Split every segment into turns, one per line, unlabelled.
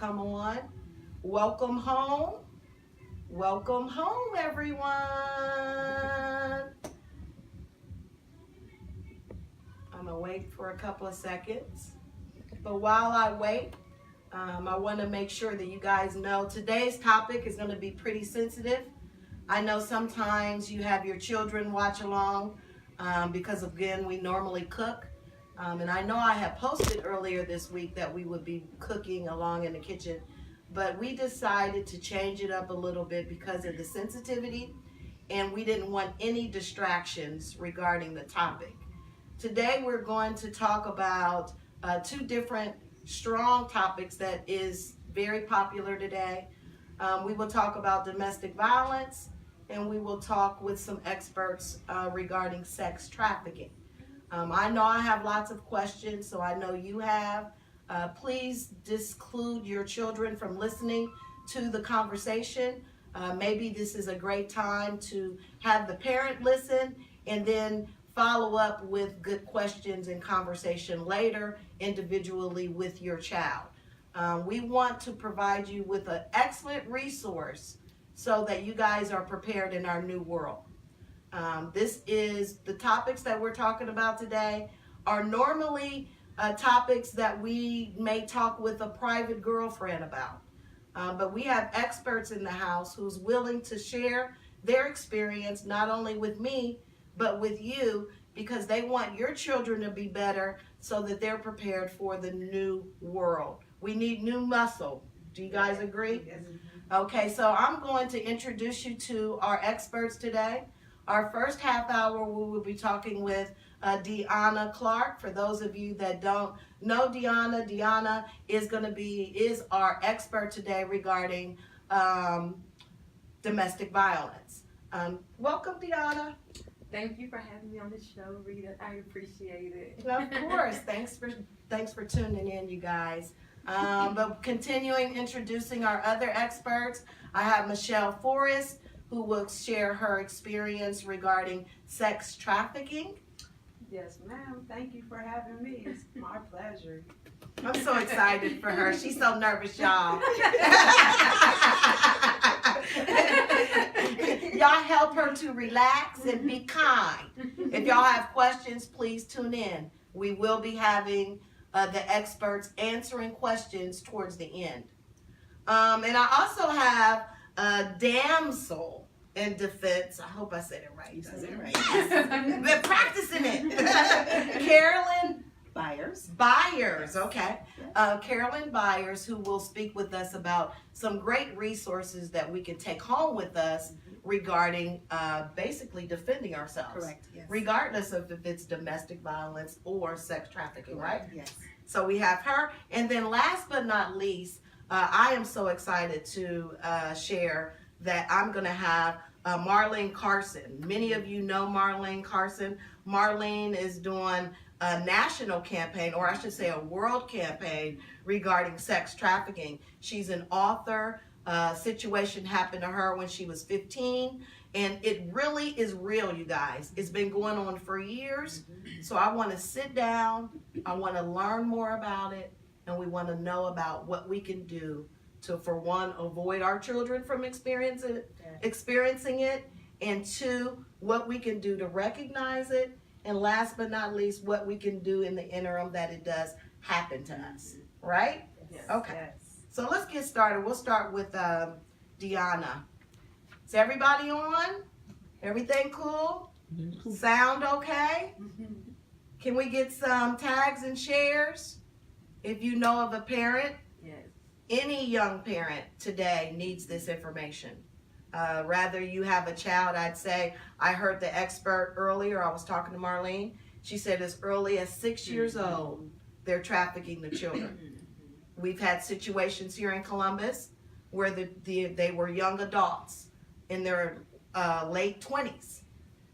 come on. Welcome home. Welcome home, everyone. I'm gonna wait for a couple of seconds. But while I wait, I want to make sure that you guys know today's topic is going to be pretty sensitive. I know sometimes you have your children watch along because, again, we normally cook. And I know I had posted earlier this week that we would be cooking along in the kitchen, but we decided to change it up a little bit because of the sensitivity, and we didn't want any distractions regarding the topic. Today we're going to talk about two different strong topics that is very popular today. We will talk about domestic violence, and we will talk with some experts regarding sex trafficking. I know I have lots of questions, so I know you have. Please disclude your children from listening to the conversation. Maybe this is a great time to have the parent listen and then follow up with good questions and conversation later individually with your child. We want to provide you with an excellent resource so that you guys are prepared in our new world. This is the topics that we're talking about today are normally topics that we may talk with a private girlfriend about. But we have experts in the house who's willing to share their experience not only with me, but with you, because they want your children to be better so that they're prepared for the new world. We need new muscle. Do you guys agree?
Yes.
Okay, so I'm going to introduce you to our experts today. Our first half hour, we will be talking with Deanna Clark. For those of you that don't know Deanna is our expert today regarding domestic violence. Welcome, Deanna.
Thank you for having me on the show, Rita. I appreciate it.
Of course. Thanks for tuning in, you guys. But continuing introducing our other experts, I have Michelle Forrest, who will share her experience regarding sex trafficking.
Yes, ma'am. Thank you for having me. It's my pleasure.
I'm so excited for her. She's so nervous, y'all. Y'all help her to relax and be kind. If y'all have questions, please tune in. We will be having the experts answering questions towards the end. And I also have a damsel in defense. I hope I said it right.
You said it
right. Been practicing it. Carolyn Byers, okay. Carolyn Byers, who will speak with us about some great resources that we can take home with us regarding basically defending ourselves.
Correct, yes.
Regardless of if it's domestic violence or sex trafficking, right?
Yes.
So we have her. And then last but not least, I am so excited to share that I'm going to have Marlene Carson. Many of you know Marlene Carson. Marlene is doing a national campaign, or I should say a world campaign regarding sex trafficking. She's an author. Situation happened to her when she was 15, and it really is real, you guys. It's been going on for years. So I want to sit down, I want to learn more about it, and we want to know about what we can do to, for one, avoid our children from experiencing it, and two, what we can do to recognize it, and last but not least, what we can do in the interim that it does happen to us, right?
Yes.
Okay.
Yes.
So let's get started. We'll start with Deanna. Is everybody on? Everything cool? Sound okay? Can we get some tags and shares? If you know of a parent,
Yes.
any young parent today needs this information. Rather you have a child, I'd say, I heard the expert earlier, I was talking to Marlene, she said as early as 6 years old, they're trafficking the children. We've had situations here in Columbus where they were young adults in their late 20s.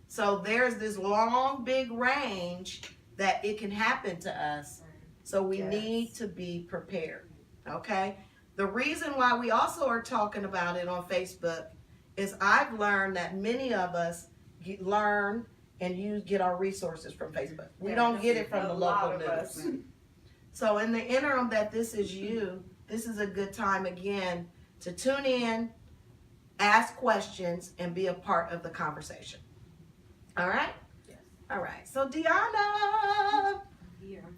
So there's this long, big range that it can happen to us. So we need to be prepared, okay? The reason why we also are talking about it on Facebook is I've learned that many of us learn and get our resources from Facebook. We don't get it from the local news. So in the interim that this is you this is a good time again to tune in, ask questions, and be a part of the conversation. All right?
Yes.
All right. So Deanna.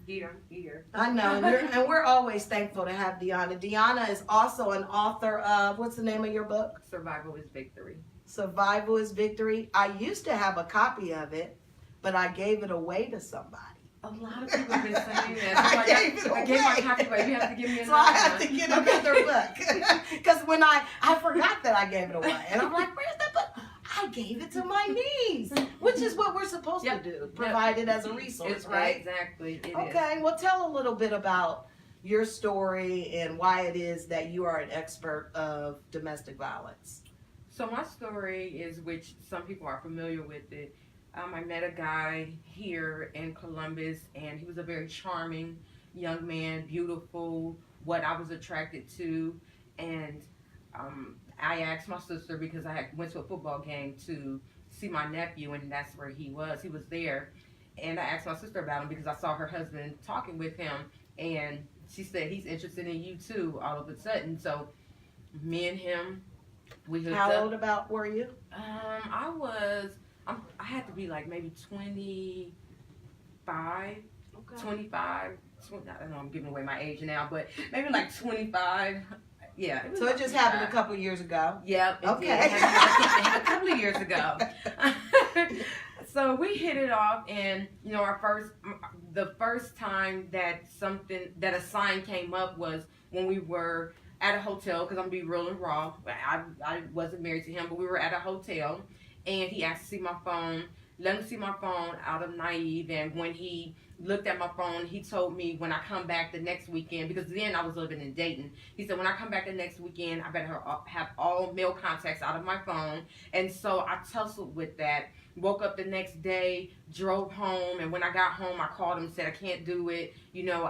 Here.
I know, and we're always thankful to have Deanna. Deanna is also an author of, what's the name of your book?
Survival is Victory.
Survival is Victory. I used to have a copy of it, but I gave it away to somebody.
A lot of people have been saying that.
I
gave my copy away. You have to give me another
So I have to
one.
get another book. Because when I forgot that I gave it away. And I'm like, where's that book? I gave it to my niece, which is what we're supposed to do, provide it as a resource, right?
Exactly. It
Okay, well, tell a little bit about your story and why it is that you are an expert of domestic violence.
So my story is, which some people are familiar with it. I met a guy here in Columbus, and he was a very charming young man, beautiful, what I was attracted to. And I asked my sister, because I went to a football game to see my nephew, and that's where he was. He was there. And I asked my sister about him because I saw her husband talking with him, and she said, he's interested in you too, all of a sudden. So me and him, we hooked up.
How old about were you?
I had to be like maybe 25, 25, 20, I don't know, I'm giving away my age now, but maybe like 25. Yeah.
So it just happened a couple years ago.
Yep.
Okay.
It happened a couple of years ago. So we hit it off, and you know, the first time that a sign came up was when we were at a hotel, because I'm gonna be real and raw. I wasn't married to him, but we were at a hotel, and he asked to see my phone. Let him see my phone out of naive, and when he looked at my phone, he told me when I come back the next weekend, because then I was living in Dayton, he said when I come back the next weekend, I better have all male contacts out of my phone. And so I tussled with that, woke up the next day, drove home, and when I got home, I called him and said, I can't do it, you know,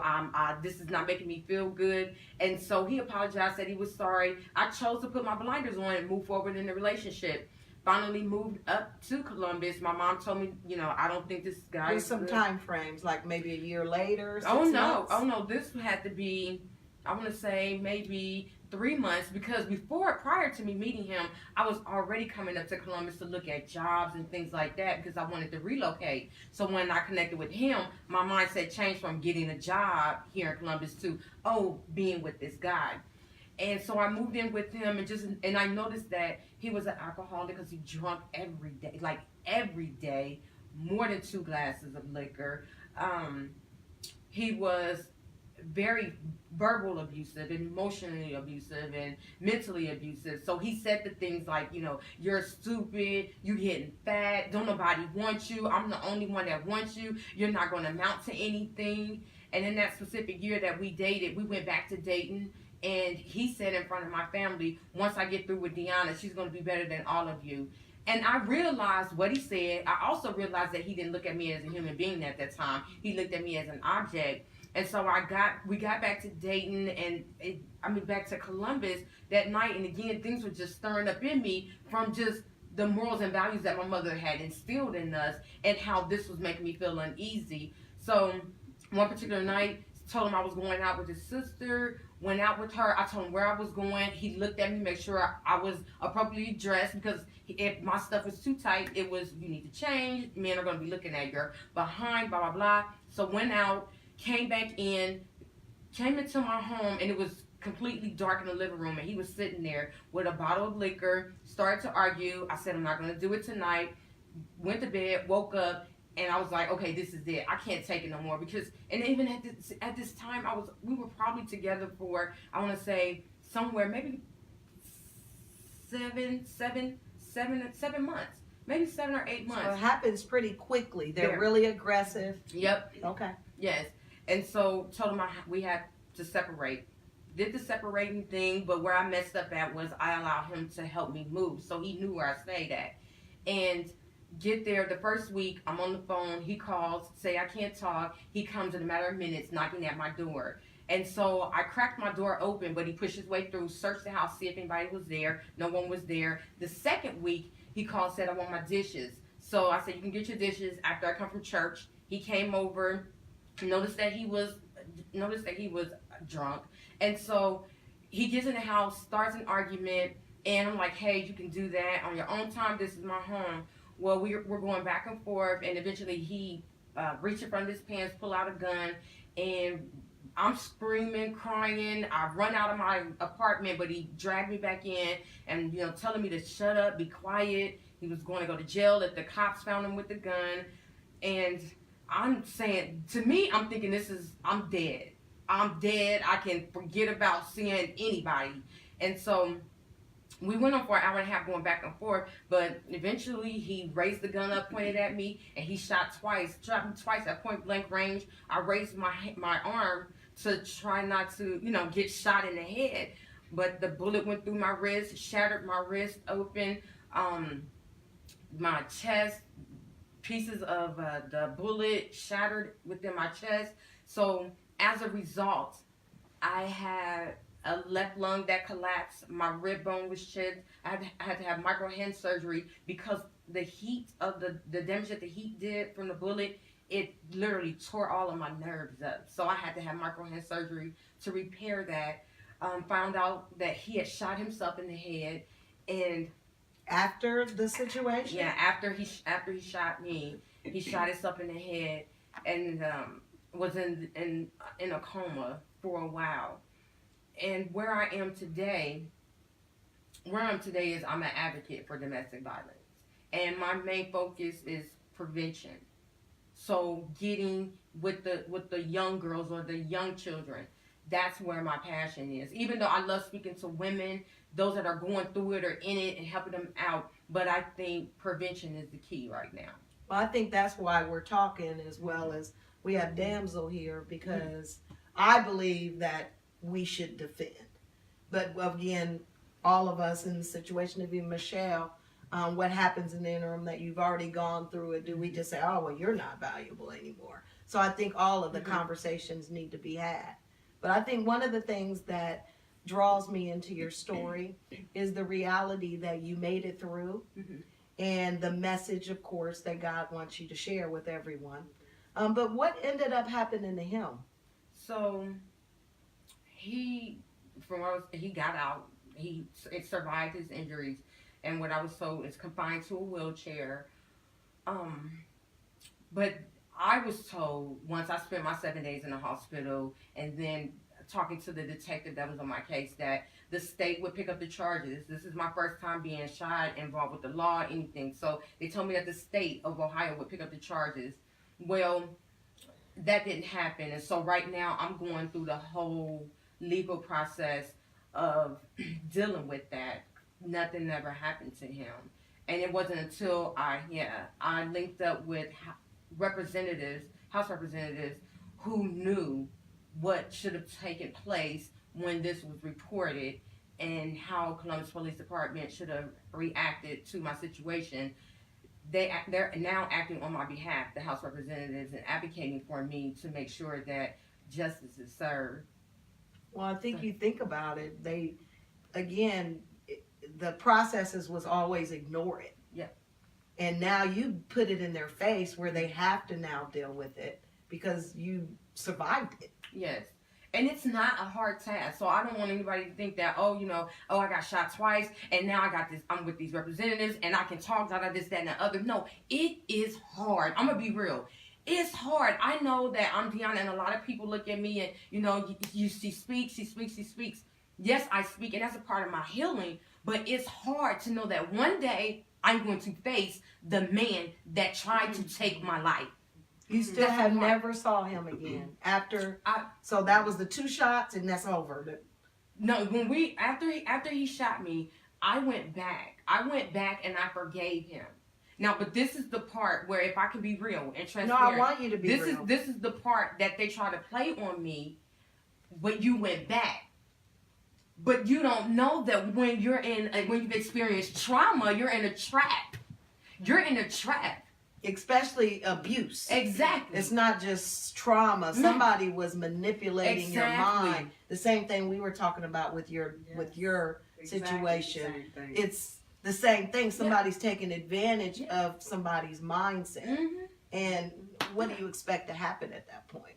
this is not making me feel good. And so he apologized, said he was sorry. I chose to put my blinders on and move forward in the relationship. Finally moved up to Columbus. My mom told me, you know, I don't think this guy
There's
is
some
good.
time frames, like maybe a year later, 6
Oh
months?
no, this had to be, I want to say maybe 3 months, because prior to me meeting him, I was already coming up to Columbus to look at jobs and things like that, because I wanted to relocate. So when I connected with him, my mindset changed from getting a job here in Columbus to, being with this guy. And so I moved in with him, and I noticed that he was an alcoholic because he drank every day, more than 2 glasses of liquor. He was very verbal abusive, emotionally abusive, and mentally abusive. So he said the things like, you know, you're stupid, you getting fat, don't nobody want you, I'm the only one that wants you, you're not going to amount to anything. And in that specific year that we dated, we went back to Dayton. And he said in front of my family, once I get through with Deanna, she's going to be better than all of you. And I realized what he said. I also realized that he didn't look at me as a human being at that time. He looked at me as an object. And so we got back to Dayton, and back to Columbus that night. And again, things were just stirring up in me from just the morals and values that my mother had instilled in us, and how this was making me feel uneasy. So one particular night, told him I was going out with his sister, went out with her. I told him where I was going. He looked at me, make sure I was appropriately dressed, because if my stuff was too tight, it was, you need to change. Men are going to be looking at your behind, blah, blah, blah. So went out, came back in, came into my home, and it was completely dark in the living room, and he was sitting there with a bottle of liquor, started to argue. I said, I'm not going to do it tonight. Went to bed, woke up, and I was like, okay, this is it. I can't take it no more, because, and even at this time, we were probably together for, I want to say, somewhere maybe 7 months, maybe 7 or 8 months.
So it happens pretty quickly. They're
Yeah.
really aggressive.
Yep.
Okay.
Yes. And so told him we had to separate. Did the separating thing, but where I messed up at was I allowed him to help me move, so he knew where I stayed at. And get there the first week, I'm on the phone, he calls, say I can't talk, he comes in a matter of minutes knocking at my door. And so I cracked my door open, but he pushed his way through, searched the house, see if anybody was there. No one was there. The second week, he called, said I want my dishes. So I said, you can get your dishes after I come from church. He came over, noticed that he was drunk. And so he gets in the house, starts an argument, and I'm like, hey, you can do that on your own time. This is my home. Well, we're going back and forth, and eventually he reached in front of his pants, pull out a gun, and I'm screaming, crying. I run out of my apartment, but he dragged me back in and, telling me to shut up, be quiet. He was going to go to jail if the cops found him with the gun. And I'm saying, to me, I'm thinking I'm dead. I'm dead. I can forget about seeing anybody. And so we went on for an hour and a half going back and forth, but eventually he raised the gun up, pointed at me, and he shot me twice at point blank range. I raised my arm to try not to, get shot in the head, but the bullet went through my wrist, shattered my wrist open, my chest, pieces of the bullet shattered within my chest. So as a result, I had a left lung that collapsed. My rib bone was chipped. I had to have micro hand surgery because the heat of the damage that the heat did from the bullet, it literally tore all of my nerves up. So I had to have micro hand surgery to repair that. Found out that he had shot himself in the head, and
After the situation?
yeah, after he shot me, he shot himself in the head, and was in a coma for a while. And where I am today is I'm an advocate for domestic violence. And my main focus is prevention. So getting with the young girls or the young children, that's where my passion is. Even though I love speaking to women, those that are going through it or in it, and helping them out, but I think prevention is the key right now.
Well, I think that's why we're talking, as well as we have Damsel here, because I believe that we should defend. But again, all of us in the situation of even Michelle, what happens in the interim that you've already gone through it, do we just say, oh, well, you're not valuable anymore? So I think all of the conversations need to be had. But I think one of the things that draws me into your story is the reality that you made it through, and the message, of course, that God wants you to share with everyone. But what ended up happening to him?
So he got out. It survived his injuries, and what I was told is confined to a wheelchair. But I was told, once I spent my 7 days in the hospital, and then talking to the detective that was on my case, that the state would pick up the charges. This is my first time being shot, involved with the law, anything. So they told me that the state of Ohio would pick up the charges. Well, that didn't happen. And so right now I'm going through the whole legal process of dealing with that. Nothing ever happened to him. And it wasn't until I linked up with House representatives who knew what should have taken place when this was reported, and how Columbus Police Department should have reacted to my situation. They're now acting on my behalf, the House representatives, and advocating for me to make sure that justice is served.
Well, I think you think about it, the processes was always ignore it.
Yeah.
And now you put it in their face where they have to now deal with it because you survived it.
Yes. And it's not a hard task. So I don't want anybody to think that, I got shot twice and now I'm with these representatives and I can talk about this, that, and the other. No, it is hard. I'm going to be real. It's hard. I know that I'm Deanna, and a lot of people look at me and, she speaks. Yes, I speak, and that's a part of my healing. But it's hard to know that one day I'm going to face the man that tried to take my life.
You still have never saw him again so that was the 2 shots and that's over.
No, after he shot me, I went back and I forgave him. Now, but this is the part where, if I can be real and transparent.
No, I want you to be real.
This is the part that they try to play on me, but you went back. But you don't know that when you've experienced trauma, you're in a trap. You're in a trap. Especially abuse. Exactly. It's not just trauma. Somebody was manipulating your mind. The same thing we were talking about with your situation. It's the same thing. Somebody's taking advantage of somebody's mindset. And what do you expect to happen at that point?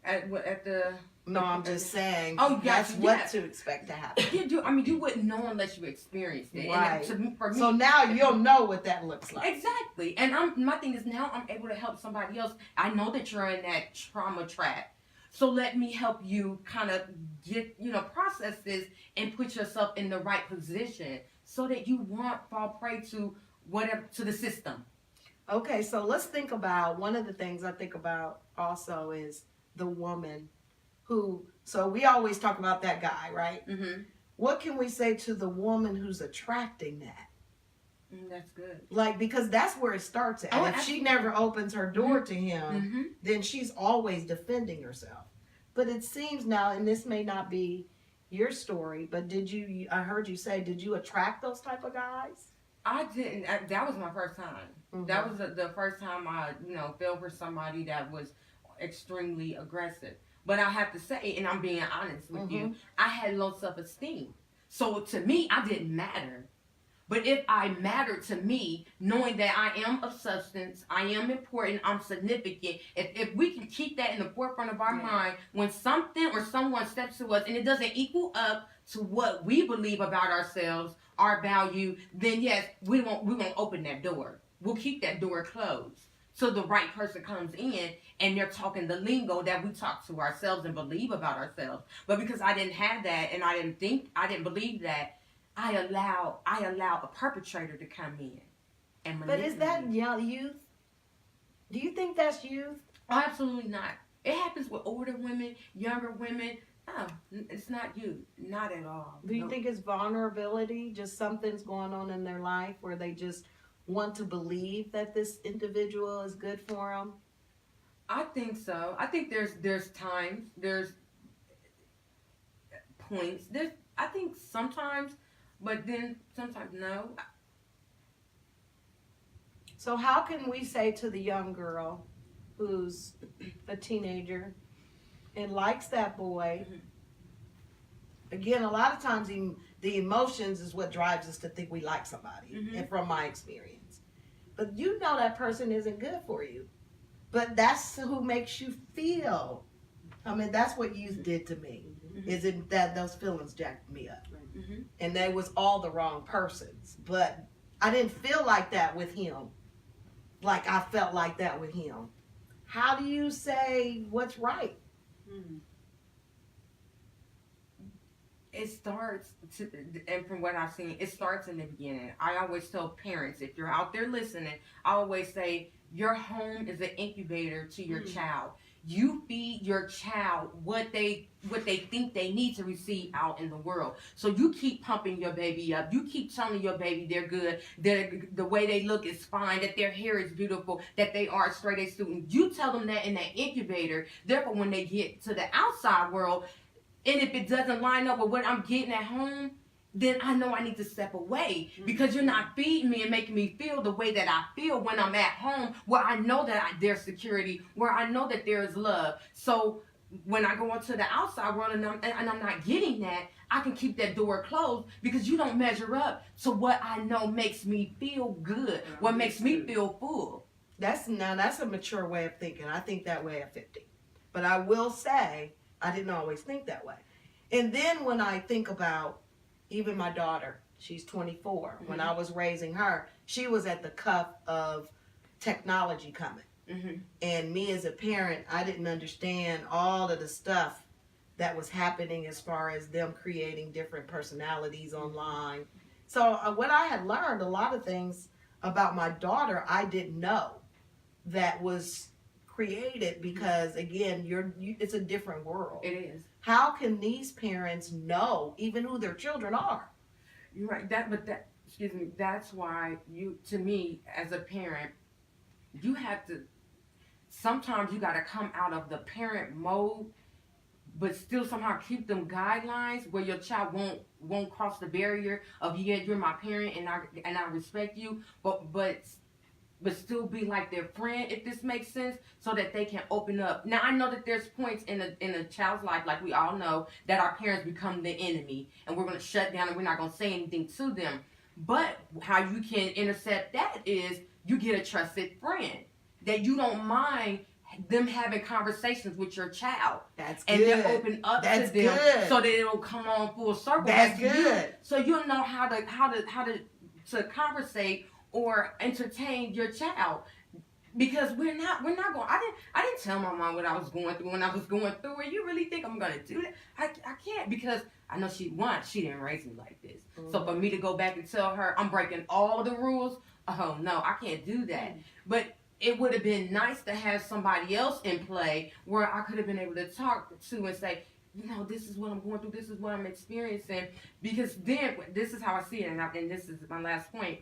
At the.
No, I'm just saying.
Oh,
that's
gotcha,
what
yeah.
to expect to happen.
You wouldn't know unless you experienced it.
Right.
And for me,
So now you'll know what that looks like.
Exactly. And my thing is now I'm able to help somebody else. I know that you're in that trauma trap. So let me help you kind of get, process this and put yourself in the right position so that you won't fall prey to the system.
Okay, so let's think about, one of the things I think about also is the woman who, so we always talk about that guy, right?
Mm-hmm.
What can we say to the woman who's attracting that?
That's good.
Like, because that's where it starts at. If she never opens her door to him, then she's always defending herself. But it seems now, and this may not be your story, but I heard you say, did you attract those type of guys?
I didn't. That was my first time.
Mm-hmm.
That was the first time I, fell for somebody that was extremely aggressive. But I have to say, and I'm being honest with you, I had low self-esteem. So to me, I didn't matter. But if I mattered to me, knowing that I am of substance, I am important, I'm significant, if we can keep that in the forefront of our mind, when something or someone steps to us and it doesn't equal up to what we believe about ourselves, our value, then yes, we won't open that door. We'll keep that door closed. So the right person comes in and they're talking the lingo that we talk to ourselves and believe about ourselves. But because I didn't have that and I didn't believe that, I allow a perpetrator to come in and manipulate.
But is that young youth? Do you think that's youth?
Oh, absolutely not. It happens with older women, younger women. No, it's not youth. Not at all.
Do you think it's vulnerability? Just something's going on in their life where they just want to believe that this individual is good for them?
I think so. I think there's times, there's points. I think sometimes, but then sometimes no.
So how can we say to the young girl who's a teenager and likes that boy, again, a lot of times the emotions is what drives us to think we like somebody, and from my experience. But you know that person isn't good for you. But that's who makes you feel. I mean, that's what youth did to me. Is it that those feelings jacked me up? And they was all the wrong persons. But I didn't feel like that with him. Like I felt like that with him. How do you say what's right?
It starts, and from what I've seen, it starts in the beginning. I always tell parents, if you're out there listening, I always say, your home is an incubator to your child. You feed your child what they think they need to receive out in the world. So you keep pumping your baby up. You keep telling your baby they're good, the way they look is fine, that their hair is beautiful, that they are a straight A student. You tell them that in that incubator. Therefore, when they get to the outside world, and if it doesn't line up with what I'm getting at home, then I know I need to step away because you're not feeding me and making me feel the way that I feel when I'm at home, where I know that there's security, where I know that there is love. So when I go into the outside world and I'm not getting that, I can keep that door closed because you don't measure up to what I know makes me feel good, what makes me feel full.
That's a mature way of thinking. I think that way at 50. But I will say, I didn't always think that way. And then when I think about even my daughter, she's 24. When I was raising her, she was at the cusp of technology coming. And me as a parent, I didn't understand all of the stuff that was happening as far as them creating different personalities online. So what I had learned, a lot of things about my daughter, I didn't know that was created because, again, it's a different world.
It is.
How can these parents know even who their children are?
You're right. Excuse me. That's why to me, as a parent, you have to. Sometimes you got to come out of the parent mode, but still somehow keep them guidelines where your child won't cross the barrier of you're my parent and I respect you, but still be like their friend, if this makes sense, so that they can open up. Now, I know that there's points in a child's life, like we all know, that our parents become the enemy, and we're going to shut down and we're not going to say anything to them. But how you can intercept that is you get a trusted friend that you don't mind them having conversations with your child.
That's
And
good.
then open up
That's
to them
good.
so that it'll come on full circle.
That's
back to
good.
You, so you'll know how to conversate or entertain your child. Because we're not going. I didn't tell my mom what I was going through when I was going through it. You really think I'm gonna do that? I can't, because I know she didn't raise me like this.
Mm-hmm.
So for me to go back and tell her I'm breaking all the rules, oh no, I can't do that. But it would have been nice to have somebody else in play where I could have been able to talk to and say, this is what I'm going through. This is what I'm experiencing. Because then this is how I see it, and this is my last point.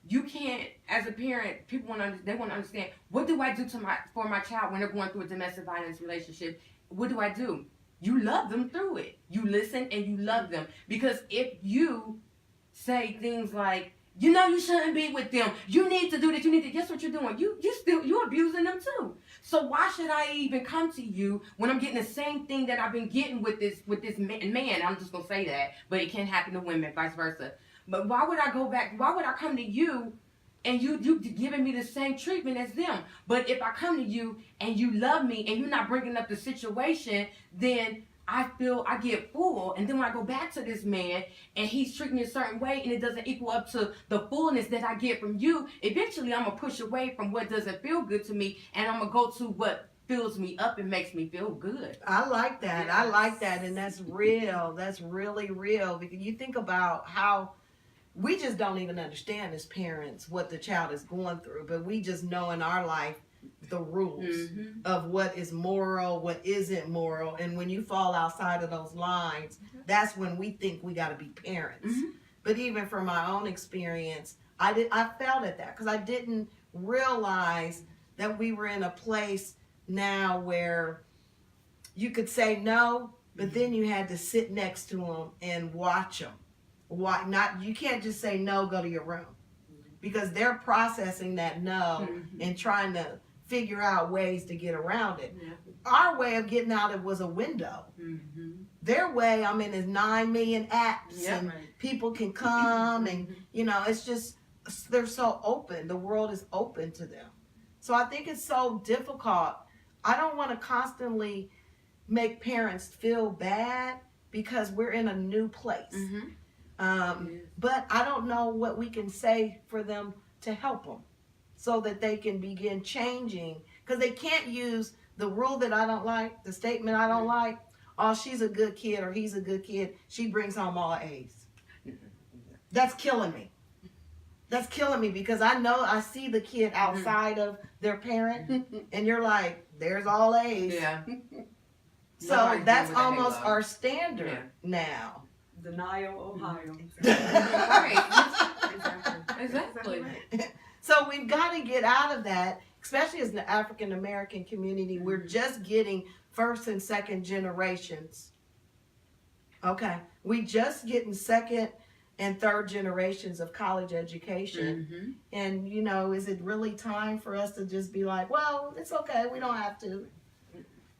You can't, as a parent, people want to understand, what do I do for my child when they're going through a domestic violence relationship? What do I do? You love them through it. You listen and you love them. Because if you say things like, you shouldn't be with them, you need to do this, guess what you're doing? You're abusing them too. So why should I even come to you when I'm getting the same thing that I've been getting with this man? I'm just gonna say that, but it can happen to women, vice versa. But why would I go back? Why would I come to you and you giving me the same treatment as them? But if I come to you and you love me and you're not bringing up the situation, then I feel I get full. And then when I go back to this man and he's treating me a certain way and it doesn't equal up to the fullness that I get from you, eventually I'm going to push away from what doesn't feel good to me, and I'm going to go to what fills me up and makes me feel good.
I like that.
Yes.
I like that. And that's real. That's really real. Because you think about how we just don't even understand as parents what the child is going through, but we just know in our life the rules of what is moral, what isn't moral. And when you fall outside of those lines, that's when we think we got to be parents. But even from my own experience, I felt at that because I didn't realize that we were in a place now where you could say no, but then you had to sit next to them and watch them. You can't just say no, go to your room, because they're processing that no and trying to figure out ways to get around it. Our way of getting out it was a window. Their way, I mean, is 9 million apps and people can come and it's just, they're so open. The world is open to them. So I think it's so difficult. I don't want to constantly make parents feel bad because we're in a new place. But I don't know what we can say for them to help them so that they can begin changing, because they can't use the rule that I don't like, the statement I don't like, oh, she's a good kid or he's a good kid, she brings home all A's. That's killing me. That's killing me, because I see the kid outside of their parent and you're like, there's all A's. So
Nobody's
that's
doing that
almost
halo.
our standard now.
Denial, Ohio.
Exactly.
So we've got to get out of that, especially as the African American community. We're just getting first and second generations. Okay. We just getting second and third generations of college education. And, is it really time for us to just be like, well, it's okay, we don't have to.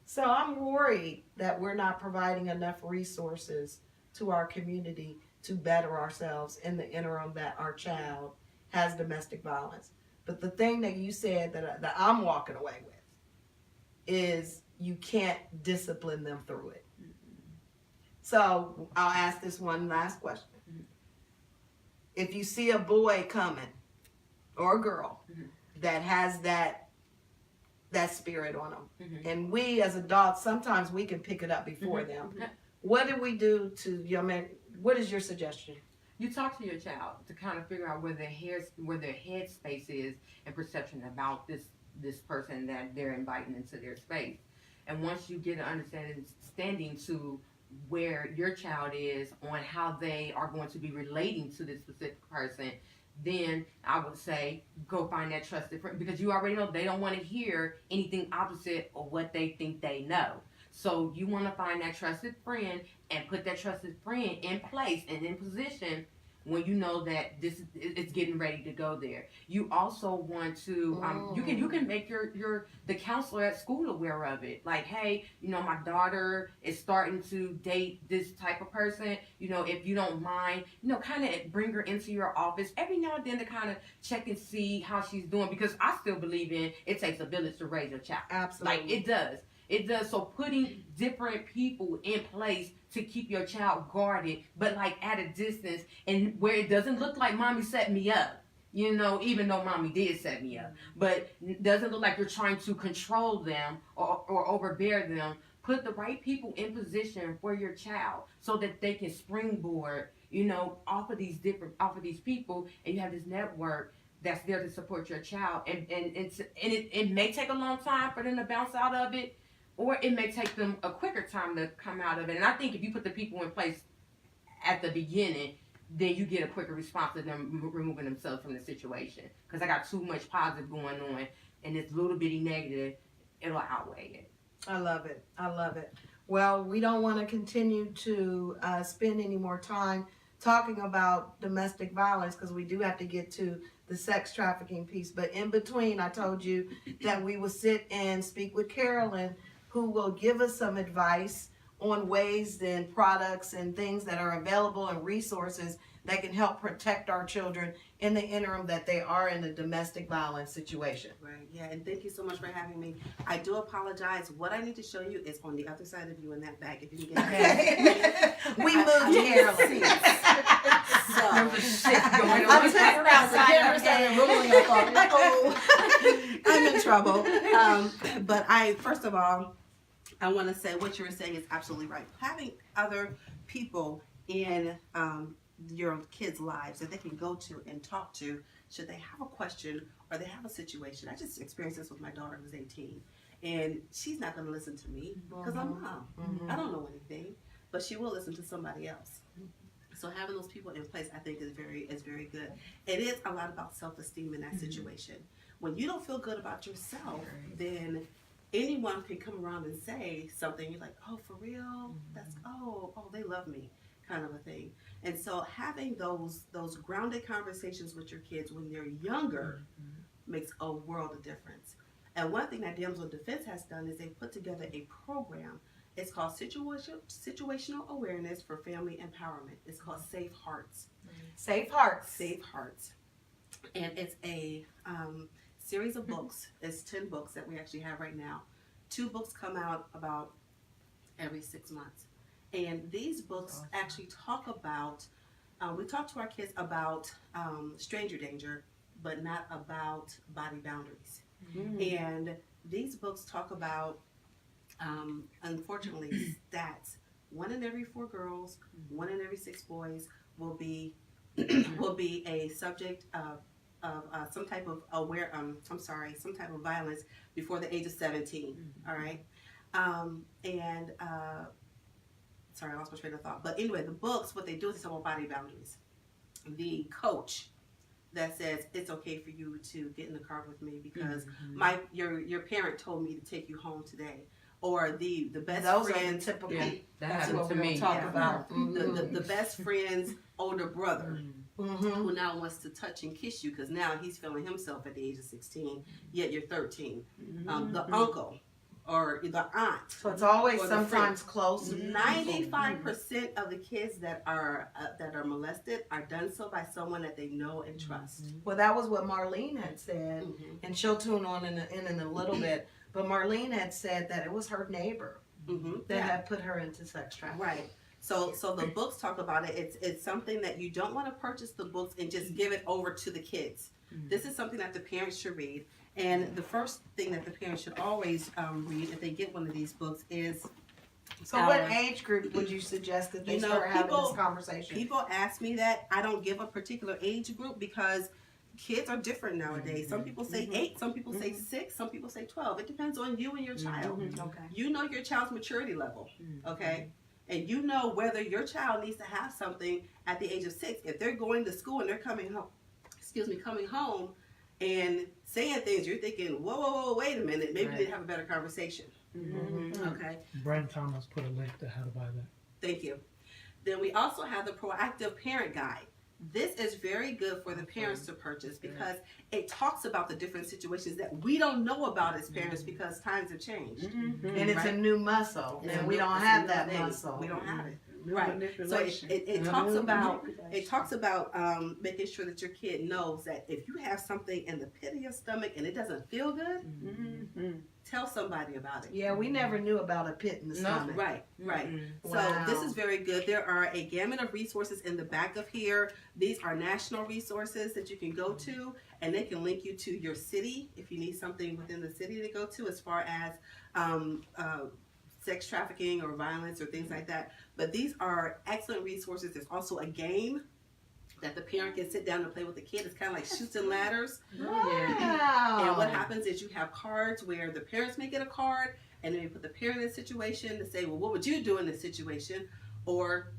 So I'm worried that we're not providing enough resources to our community to better ourselves in the interim that our child has domestic violence. But the thing that you said that I'm walking away with is you can't discipline them through it. So I'll ask this one last question. If you see a boy coming or a girl that has that spirit on them, and we as adults, sometimes we can pick it up before them. What do we do to your man? What is your suggestion?
You talk to your child to kind of figure out where their head space is and perception about this person that they're inviting into their space. And once you get an understanding to where your child is on how they are going to be relating to this specific person, then I would say go find that trusted friend, because you already know they don't want to hear anything opposite of what they think they know. So you want to find that trusted friend and put that trusted friend in place and in position when you know that it's getting ready to go there. You also want to you can make the counselor at school aware of it. Like, hey, my daughter is starting to date this type of person. If you don't mind, kind of bring her into your office every now and then to kind of check and see how she's doing, because I still believe in it takes a village to raise a child.
Absolutely.
Like, it does. It does. So putting different people in place to keep your child guarded, but like at a distance, and where it doesn't look like mommy set me up, even though mommy did set me up, but it doesn't look like you're trying to control them or overbear them. Put the right people in position for your child so that they can springboard, off of these people, and you have this network that's there to support your child. And it may take a long time for them to bounce out of it, or it may take them a quicker time to come out of it. And I think if you put the people in place at the beginning, then you get a quicker response to them removing themselves from the situation. Because I got too much positive going on, and this little bitty negative, it'll outweigh it.
I love it. I love it. Well, we don't want to continue to spend any more time talking about domestic violence, because we do have to get to the sex trafficking piece. But in between, I told you that we will sit and speak with Carolyn, who will give us some advice on ways and products and things that are available and resources that can help protect our children in the interim that they are in a domestic violence situation.
Right, yeah, and thank you so much for having me. I do apologize. What I need to show you is on the other side of you in that bag. If you can get
Okay. We moved Carolyn.
I turned around, so Carolyn started rolling. I thought, I'm in trouble. But first of all, I want to say what you were saying is absolutely right. Having other people in your kids' lives that they can go to and talk to should they have a question or they have a situation. I just experienced this with my daughter who's 18, and she's not going to listen to me because I'm mom. I don't know anything, but she will listen to somebody else. So having those people in place, I think, is very good. It is a lot about self-esteem in that situation. When you don't feel good about yourself, then anyone can come around and say something. You're like, oh, for real? That's they love me, kind of a thing. And so having those grounded conversations with your kids when they're younger makes a world of difference. And one thing that Damsel in Defense has done is they put together a program. It's called Situational Awareness for Family Empowerment. It's called Safe Hearts.
Safe Hearts.
Safe Hearts. And it's a series of books. It's 10 books that we actually have right now. 2 books come out about every 6 months. And these books actually talk about, we talk to our kids about stranger danger, but not about body boundaries. And these books talk about, unfortunately, stats. 1 in every 4 girls, 1 in every 6 boys will be a subject of some type of some type of violence before the age of 17. All right, sorry, I lost my train of thought. But anyway, the books, what they do is it's about body boundaries. The coach that says it's okay for you to get in the car with me because your parent told me to take you home today, or the best friend's
typical.
Yeah, that
That's
happened
what
to
we're
me.
going to talk about.
the best friend's older brother who now wants to touch and kiss you because now he's feeling himself at the age of 16, yet you're 13. The uncle or the aunt.
So it's always
or the
sometimes close.
95% of the kids that are molested are done so by someone that they know and trust.
Well, that was what Marlene had said, and she'll tune on in a little bit. But Marlene had said that it was her neighbor that had put her into sex trafficking.
Right. So the books talk about it. It's something that you don't want to purchase the books and just give it over to the kids. This is something that the parents should read. And the first thing that the parents should always read if they get one of these books is...
So what age group would you suggest that they start having this conversation?
People ask me that. I don't give a particular age group because kids are different nowadays. Some people say 8, some people say 6, some people say 12. It depends on you and your child.
Okay.
You know your child's maturity level, okay? And you know whether your child needs to have something at the age of 6. If they're going to school and they're coming home and saying things, you're thinking, whoa, wait a minute. Maybe they'd have a better conversation. Okay.
Brian Thomas put a link to how to buy that.
Thank you. Then we also have the Proactive Parent Guide. this is very good for the parents to purchase because it talks about the different situations that we don't know about as parents because times have changed.
And it's a new muscle, and we don't have that muscle.
We don't have it.
New
Right. So
manipulation.
it talks about making sure that your kid knows that if you have something in the pit of your stomach and it doesn't feel good, tell somebody about it.
Yeah, we never knew about a pit in the stomach.
Right.
Mm-hmm.
So this is very good. There are a gamut of resources in the back of here. These are national resources that you can go to, and they can link you to your city if you need something within the city to go to as far as sex trafficking or violence or things like that. But these are excellent resources. There's also a game that the parent can sit down and play with the kid. It's kind of like Chutes and Ladders.
Wow.
And what happens is you have cards where the parents may get a card, and then you put the parent in a situation to say, well, what would you do in this situation? Or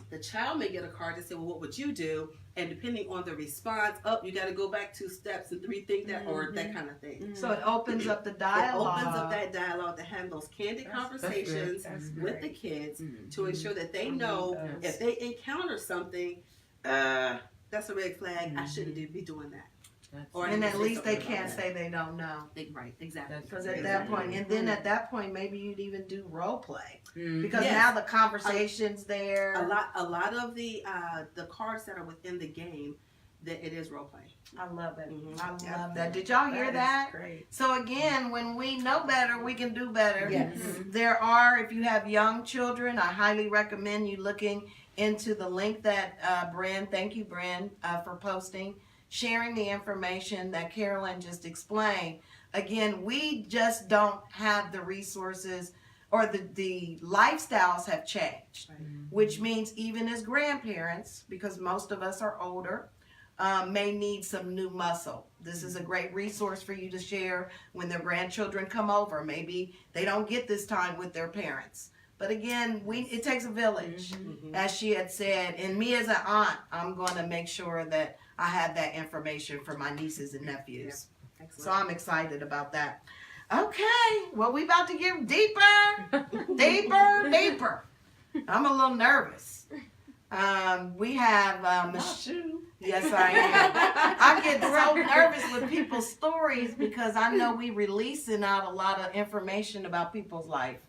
the child may get a card to say, well, what would you do? And depending on the response, you got to go back 2 steps and 3 things that, or that kind of thing.
So it opens up the dialogue.
It opens up that dialogue to have those candid conversations with the kids to ensure that they know if they encounter something, that's a red flag. I shouldn't be doing that.
And at least they can't say they don't know.
Right, exactly.
Because at that point, and then at that point, maybe you'd even do role play.
Mm-hmm.
Because
Yes.
now the conversation's there.
A lot of the cards that are within the game, that it is role play.
I love it.
Mhm.
I love that. Did y'all hear that?
Great.
So again, when we know better, we can do better.
Yes.
There are, if you have young children, I highly recommend you looking into the link that thank you, Bren, for posting, sharing the information that Carolyn just explained. Again, we just don't have the resources, or the lifestyles have changed, which means even as grandparents, because most of us are older, may need some new muscle. This is a great resource for you to share when their grandchildren come over. Maybe they don't get this time with their parents. But again, it takes a village, as she had said. And me as an aunt, I'm going to make sure that I have that information for my nieces and nephews. So I'm excited about that. Okay, well, we about to get deeper. I'm a little nervous. We have Yes, I am. I get so nervous with people's stories because I know we releasing out a lot of information about people's life.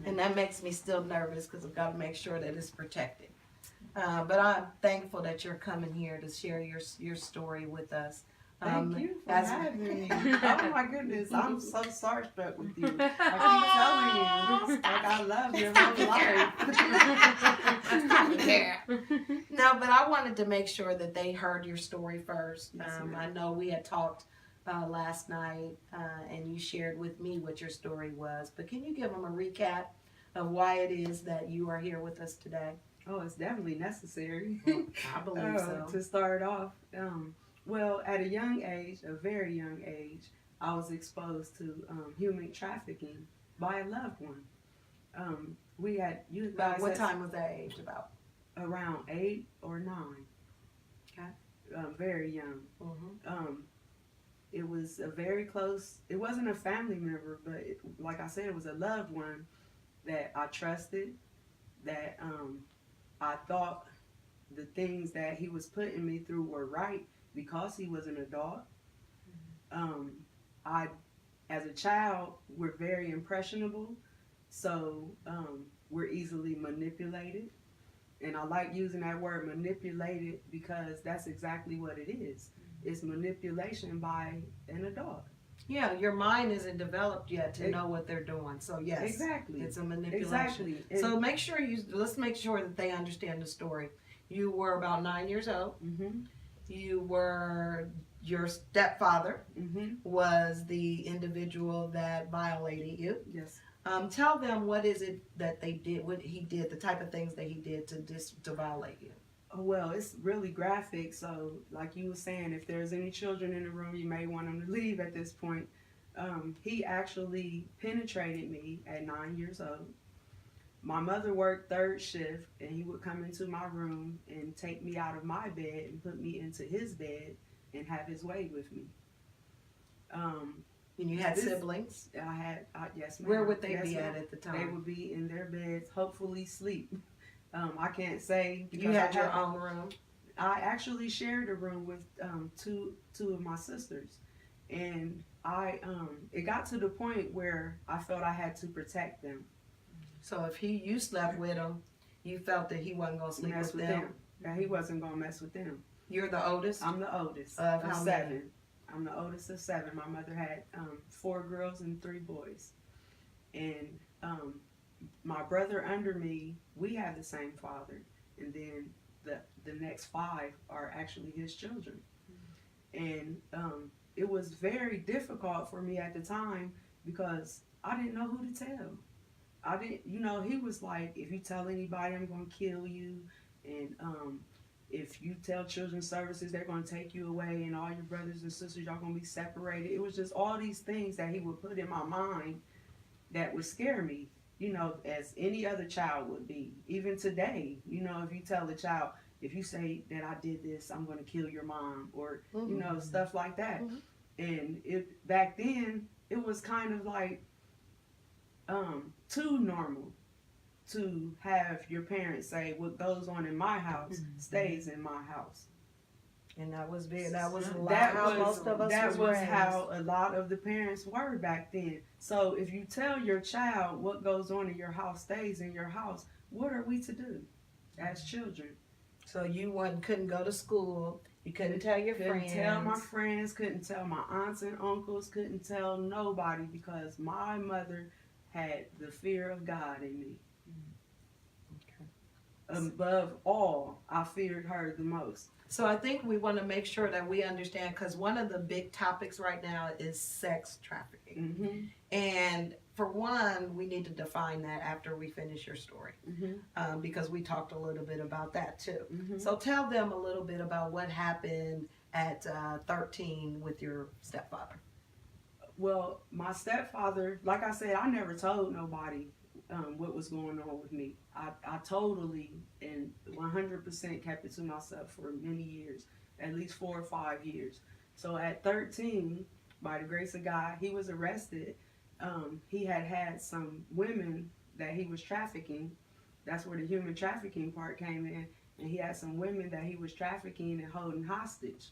And that makes me still nervous because I've got to make sure that it's protected. But I'm thankful that you're coming here to share your story with us.
Thank you for having me. Oh my goodness, I'm so starstruck with you. I keep telling you, like I love your whole life.
No, but I wanted to make sure that they heard your story first. I know we had talked last night, and you shared with me what your story was. But can you give them a recap of why it is that you are here with us today?
Oh, it's definitely necessary.
I believe so.
To start off, well, at a young age, a very young age, I was exposed to human trafficking by a loved one. We had
About what time was that age about?
Around 8 or 9.
Okay.
Very young. It was a very close. It wasn't a family member, but like I said, it was a loved one that I trusted. That I thought the things that he was putting me through were right because he was an adult. As a child, we're very impressionable, so we're easily manipulated. And I like using that word manipulated because that's exactly what it is. It's manipulation by an adult.
Yeah, your mind isn't developed yet to know what they're doing. So yes,
Exactly.
it's a manipulation.
Exactly.
So let's make sure that they understand the story. You were about 9 years old. Your stepfather was the individual that violated you.
Yes.
Tell them what is it that they did, what he did, the type of things that he did to violate you.
Well, it's really graphic, so like you were saying, if there's any children in the room, you may want them to leave at this point. He actually penetrated me at 9 years old. My mother worked third shift, and he would come into my room and take me out of my bed and put me into his bed and have his way with me.
And you had siblings?
Yes, ma'am.
Where would they
Yes,
be
ma'am.
at the time?
They would be in their beds, hopefully sleep. I can't say.
You had your own room?
I actually shared a room with two of my sisters, and it got to the point where I felt I had to protect them.
So if you slept with him, you felt that he wasn't gonna sleep
Mess
with them.
That he wasn't gonna mess with them.
You're the oldest.
I'm the oldest
Of
of
how
7.
many?
I'm the oldest of 7. My mother had 4 girls and 3 boys, and my brother under me, we have the same father, and then the next 5 are actually his children. And it was very difficult for me at the time because I didn't know who to tell. I didn't, he was like, if you tell anybody, I'm going to kill you. And if you tell children's services, they're going to take you away, and all your brothers and sisters, y'all going to be separated. It was just all these things that he would put in my mind that would scare me, as any other child would be. Even today, if you tell a child, if you say that I did this, I'm going to kill your mom, or, stuff like that.
Mhm.
And back then, it was kind of like too normal to have your parents say, what goes on in my house stays in my house.
And that was big. That was a lot
That
how
was,
most of us
that
was
was
raised.
how a lot of the parents were back then. So if you tell your child what goes on in your house stays in your house, what are we to do as children?
So you couldn't go to school. You couldn't tell your
Couldn't
friends.
tell my friends, couldn't tell my aunts and uncles, couldn't tell nobody, because my mother had the fear of God in me. Above all, I feared her the most.
So I think we want to make sure that we understand, because one of the big topics right now is sex trafficking.
Mm-hmm.
And for one, we need to define that after we finish your story,
Mm-hmm.
because we talked a little bit about that too.
Mm-hmm.
So tell them a little bit about what happened at 13 with your stepfather.
Well, my stepfather, like I said, I never told nobody what was going on with me. I totally and 100% kept it to myself for many years, at least 4 or 5 years. So at 13, by the grace of God, he was arrested. He had some women that he was trafficking. That's where the human trafficking part came in. And he had some women that he was trafficking and holding hostage.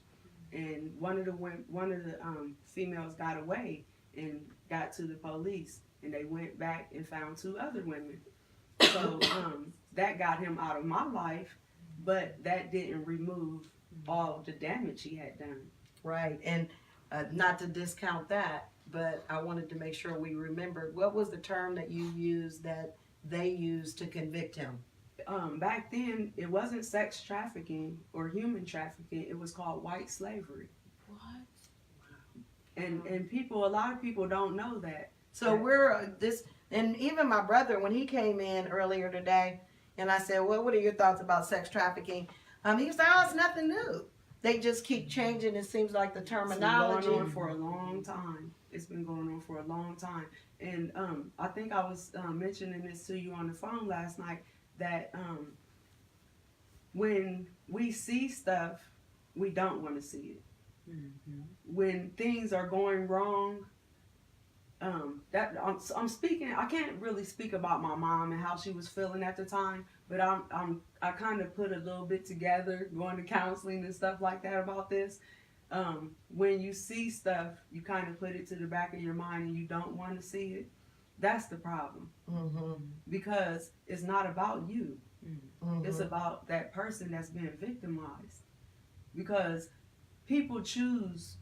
And one of the females got away and got to the police, and they went back and found 2 other women. So that got him out of my life, but that didn't remove all of the damage he had done.
Right. And not to discount that, but I wanted to make sure we remembered, what was the term that you used that they used to convict him?
Back then, it wasn't sex trafficking or human trafficking. It was called white slavery.
What?
And a lot of people don't know that.
So we're and even my brother, when he came in earlier today, and I said, well, what are your thoughts about sex trafficking? He was like, oh, it's nothing new. They just keep changing. It seems like the terminology.
It's been going on for a long time. It's been going on for a long time. And I think I was mentioning this to you on the phone last night, that when we see stuff, we don't want to see it.
Mm-hmm.
When things are going wrong, I'm speaking. I can't really speak about my mom and how she was feeling at the time, but I kind of put a little bit together, going to counseling and stuff like that about this. When you see stuff, you kind of put it to the back of your mind and you don't want to see it. That's the problem, because it's not about you. It's about that person that's being victimized, because people choose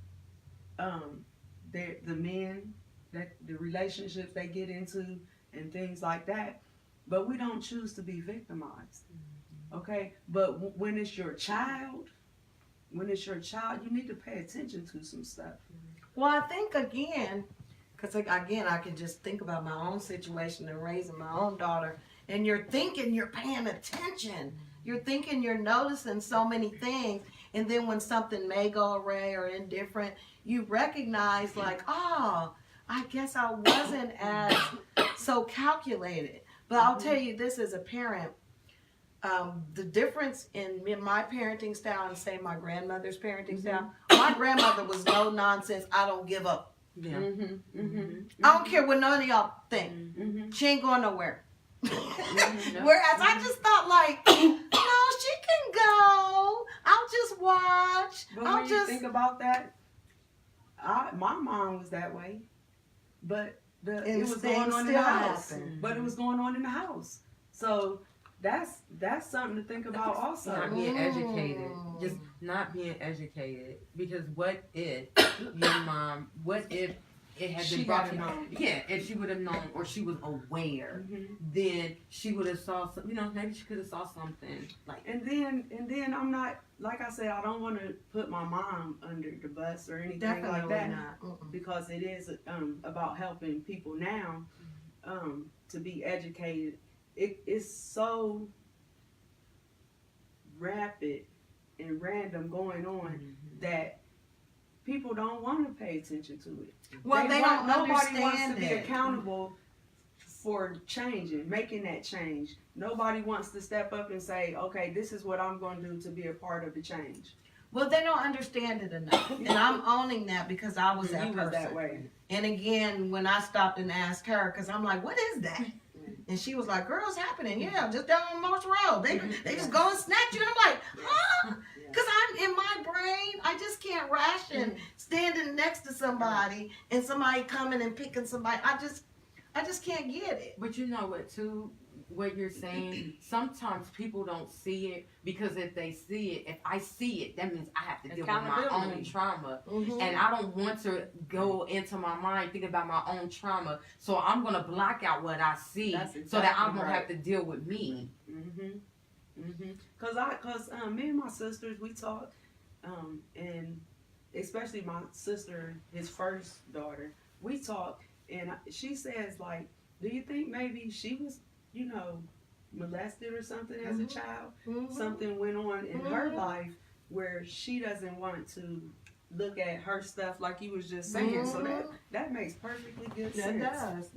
the men, that the relationships they get into and things like that, but we don't choose to be victimized. Okay, but when it's your child, you need to pay attention to some stuff.
Well, I think again, because again, I can just think about my own situation and raising my own daughter, and you're thinking you're paying attention. You're thinking you're noticing so many things, and then when something may go awry or indifferent, you recognize like, oh, I guess I wasn't as so calculated. But I'll tell you this as a parent, the difference in my parenting style and say my grandmother's parenting style, my grandmother was no nonsense, I don't give up.
Yeah.
I don't care what none of y'all think. She ain't going nowhere. Whereas I just thought like, no, she can go. I'll watch.
But
I'll
when
just
you think about that, my mom was that way, but it was going on in the house.
happen.
But it was going on in the house. So that's something to think about also.
Not being educated, just not being educated. Because what if your mom? What if it had been brought to
known?
Yeah, if she would have known or she was aware, then she would have saw some. Maybe she could have saw something like.
And then I'm not, like I said, I don't want to put my mom under the bus or anything
Definitely
like that,
not.
because it is about helping people now to be educated. It's so rapid and random going on that people don't want to pay attention to it.
Well, they don't
Nobody wants
understand
to be
it.
accountable for changing, making that change. Nobody wants to step up and say, okay, this is what I'm going to do to be a part of the change.
Well, they don't understand it enough, and I'm owning that because I was that
You
person.
was that way.
And again, when I stopped and asked her, because I'm like, what is that? And she was like, girl, it's happening. Yeah, just down on Morse Road. They just go and snatch you. And I'm like, huh? Because I'm in my brain, I just can't ration standing next to somebody and somebody coming and picking somebody. I just can't get it.
But you know what, too? What you're saying, sometimes people don't see it because if they see it, if I see it, that means I have to deal with my own trauma. And I don't want to go into my mind thinking about my own trauma. So I'm going to block out what I see so that I won't have to deal with me.
Cause me and my sisters, we talk, and especially my sister, his first daughter, we talk, and she says, like, do you think maybe she was, molested or something as a child? Something went on in her life where she doesn't want to look at her stuff like you was just saying. So that makes perfectly good sense.
That does.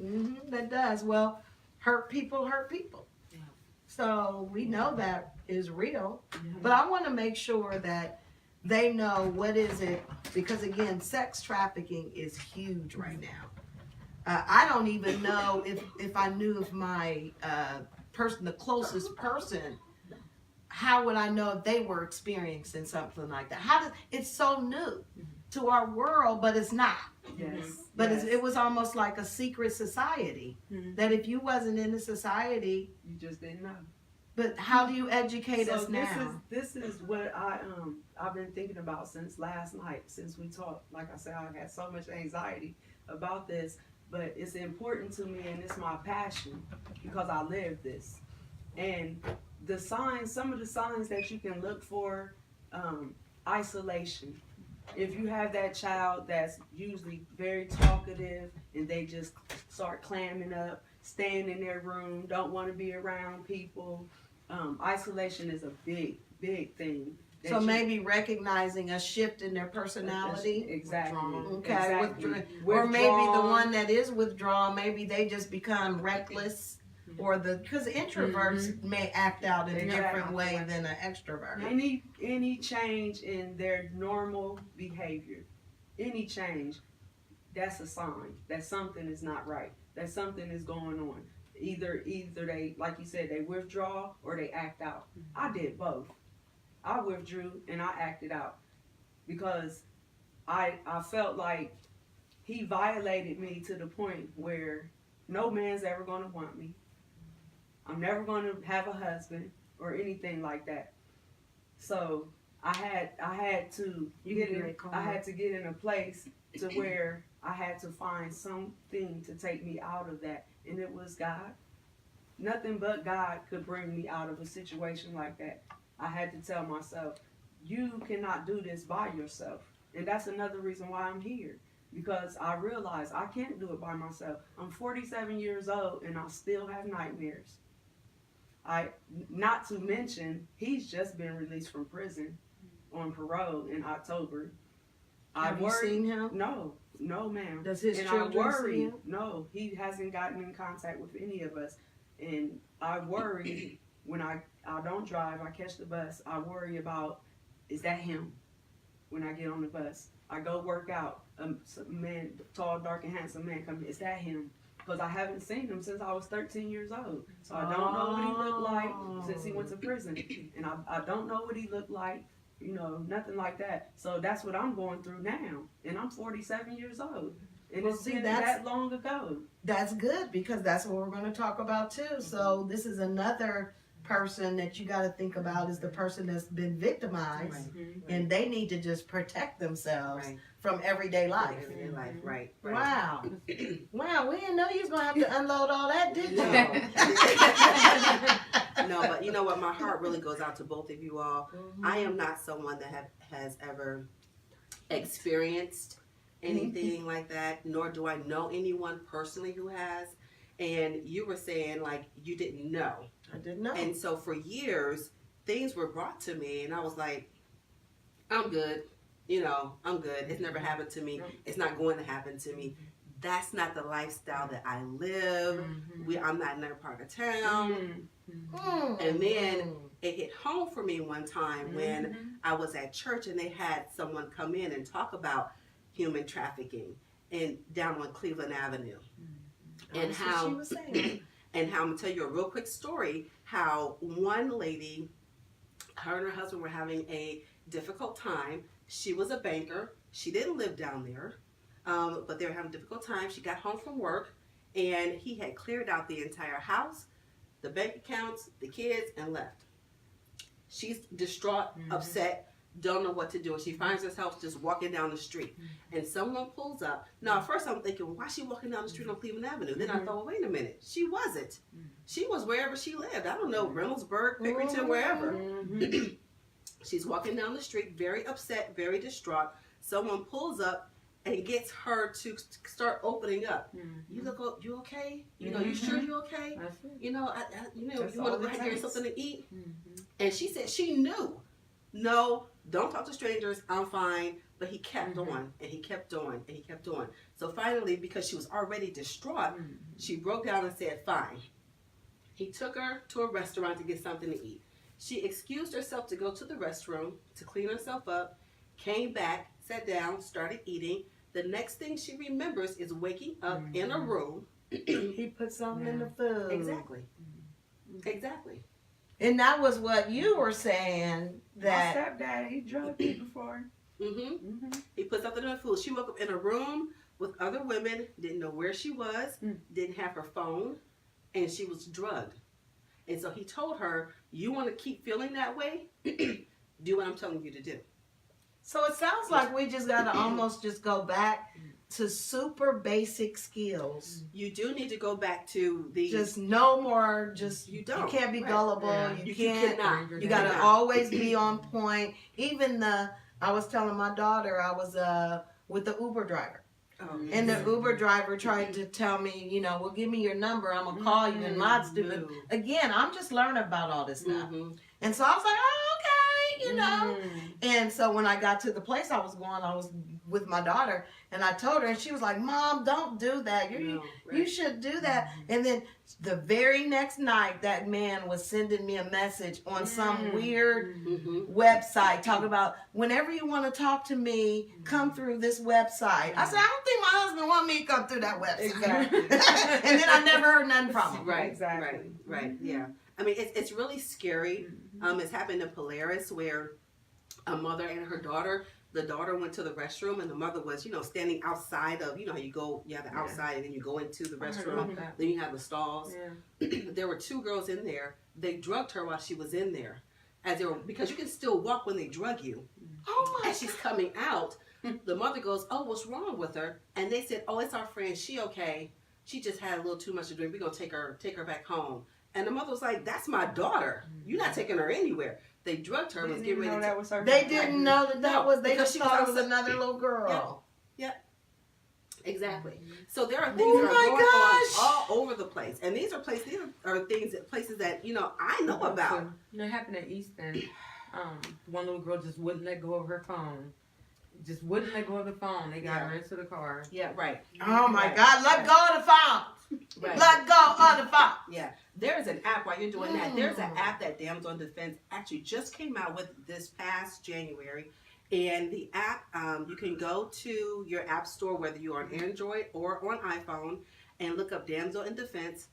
That does. Well, hurt people hurt people.
Yeah.
So we know that is real. But I want to make sure that they know what is it, because again, sex trafficking is huge right now. I don't even know if I knew if my the closest person, how would I know if they were experiencing something like that? It's so new to our world, but it's not.
Yes.
But it was almost like a secret society, that if you wasn't in the society,
You just didn't know.
but how do you educate us now?
This is what I've been thinking about since last night, since we talked. Like I said, I had so much anxiety about this, but it's important to me and it's my passion because I live this. And the signs, some of the signs that you can look for, isolation. If you have that child that's usually very talkative and they just start clamming up, staying in their room, don't want to be around people, isolation is a big, big thing.
So maybe recognizing a shift in their personality.
Exactly.
Okay.
Exactly.
Or maybe the one that is withdrawn, maybe they just become reckless, or because introverts may act out in a different way than an extrovert.
Any change in their normal behavior, any change, that's a sign that something is not right, that something is going on. Either they, like you said, they withdraw or they act out. I did both. I withdrew and I acted out because I felt like he violated me to the point where no man's ever going to want me. I'm never going to have a husband or anything like that. So I had to get in a place to where I had to find something to take me out of that, and it was God. Nothing but God could bring me out of a situation like that. I had to tell myself, you cannot do this by yourself. And that's another reason why I'm here. Because I realized I can't do it by myself. I'm 47 years old and I still have nightmares. Not to mention, he's just been released from prison on parole in October.
Have you seen him?
No, ma'am.
Does his
and
children
I worry,
see him?
No, he hasn't gotten in contact with any of us. And I worry when I don't drive, I catch the bus, I worry about, is that him? When I get on the bus, I go work out, some man, tall, dark, and handsome man come in, is that him? Because I haven't seen him since I was 13 years old. So I don't know what he looked like since he went to prison. And I don't know what he looked like nothing like that. So that's what I'm going through now, and I'm 47 years old, and
Well,
it's
see,
been
that's-
that long ago.
That's good, because that's what we're going to talk about too. So this is another person that you got to think about, is the person that's been victimized, and they need to just protect themselves
Right.
from everyday life.
Everyday life, right. Right.
Wow. Wow, we didn't know you was going to have to unload all that, did you?
No, but you know what? My heart really goes out to both of you all. I am not someone that has ever experienced anything like that, nor do I know anyone personally who has. And you were saying, like, you didn't know.
I didn't know.
And so for years, things were brought to me, and I was like, I'm good. I'm good. It's never happened to me. It's not going to happen to me. That's not the lifestyle that I live. I'm not in that part of town. And then it hit home for me one time when I was at church, and they had someone come in and talk about human trafficking and down on Cleveland Avenue. And
That's what she was saying.
and how I'm gonna tell you a real quick story, how one lady, her and her husband were having a difficult time. She was a banker. She didn't live down there, but they were having a difficult time. She got home from work, and he had cleared out the entire house, the bank accounts, the kids, and left. She's distraught, upset, don't know what to do. And she finds herself just walking down the street. And someone pulls up. Now, at first I'm thinking, well, why is she walking down the street on Cleveland Avenue? Then I thought, well, wait a minute. She wasn't. She was wherever she lived. I don't know, Reynoldsburg, Pickerington, wherever. She's walking down the street, very upset, very distraught. Someone pulls up and gets her to start opening up. You okay? You sure you okay? You want to go ahead and get something to eat? And she said she knew. No, don't talk to strangers. I'm fine. But he kept on, and he kept on, and he kept on. So finally, because she was already distraught, she broke down and said, fine. He took her to a restaurant to get something to eat. She excused herself to go to the restroom to clean herself up, came back, sat down, started eating. The next thing she remembers is waking up in a room.
He put something in the food.
Exactly. Exactly.
And that was what you were saying, that
My stepdad, he drugged me before.
He put something in the food. She woke up in a room with other women, didn't know where she was, didn't have her phone, and she was drugged. And so he told her, you want to keep feeling that way? Do what I'm telling you to do.
So it sounds like we just got to almost just go back to super basic skills.
You do need to go back to the...
Just no more,
You don't.
You can't be gullible.
Yeah.
You
cannot.
can't. You got to always be on point. Even I was telling my daughter, I was with the Uber driver. And the Uber driver tried to tell me, well, give me your number. I'm going to call you and lots of it. Again, I'm just learning about all this stuff. And so I was like, oh, okay, And so when I got to the place I was going, I was with my daughter. And I told her, and she was like, Mom, don't do that. You should do that. And then the very next night, that man was sending me a message on some weird website talking about, whenever you want to talk to me, come through this website. I said, I don't think my husband want me to come through that website.
Exactly.
And then I never heard nothing from him.
Right,
Exactly.
right, yeah. I mean, it's really scary. It's happened in Polaris, where a mother and her daughter, the daughter went to the restroom, and the mother was, standing outside of, how you have the outside, and then you go into the restroom, then you have the stalls. There were two girls in there. They drugged her while she was in there, because you can still walk when they drug you.
Oh my!
As she's coming out, the mother goes, "Oh, what's wrong with her?" And they said, "Oh, it's our friend. She okay. She just had a little too much to drink. We're gonna take her back home." And the mother was like, "That's my daughter. You're not taking her anywhere." They drugged her. Was getting ready to.
Was her
They didn't know that was. They
because
just
she
thought it
was
was another little girl.
Exactly. So there are things
Oh
that are
my
going
gosh.
on all over the place, and these are places that I know about.
It happened at Easton. One little girl just wouldn't let go of her phone. Just wouldn't let go of the phone. They got her into the car.
Yeah, right.
Oh my
Right.
God! Let go of the phone.
Right.
Let go of the phone.
Yeah, there is an app while you're doing that. There's an app that Damsel in Defense actually just came out with this past January. And the app, you can go to your app store, whether you're on Android or on iPhone, and look up Damsel in Defense.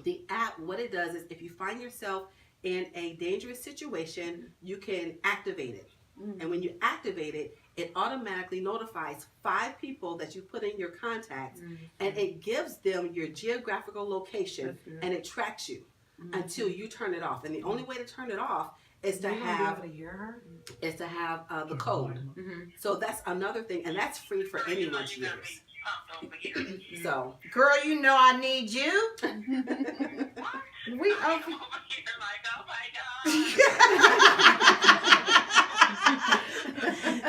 The app, what it does is if you find yourself in a dangerous situation, you can activate it. And when you activate it, it automatically notifies 5 people that you put in your contacts, and it gives them your geographical location, and it tracks you until you turn it off. And the only way to turn it off is to have the code. So that's another thing, and that's free for anyone to use. So,
girl, you know I need you. We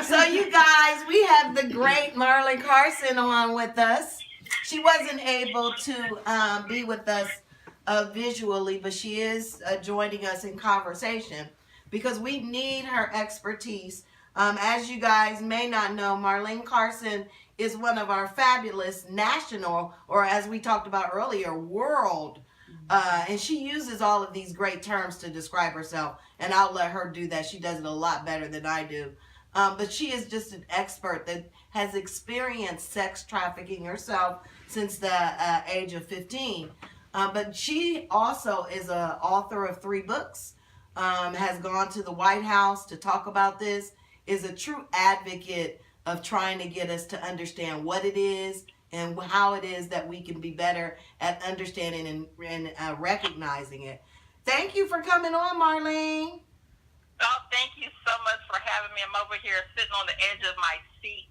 So you guys, we have the great Marlon Carson on with us. She wasn't able to be with us visually, but she is joining us in conversation because we need her expertise. As you guys may not know, Marlene Carson is one of our fabulous national, or as we talked about earlier, world. And she uses all of these great terms to describe herself, and I'll let her do that. She does it a lot better than I do. But she is just an expert that has experienced sex trafficking herself since the age of 15. But she also is an author of 3 books, has gone to the White House to talk about this, is a true advocate of trying to get us to understand what it is and how it is that we can be better at understanding and recognizing it. Thank you for coming on, Marlene.
Oh, thank you so much for having me. I'm over here sitting on the edge of my seat.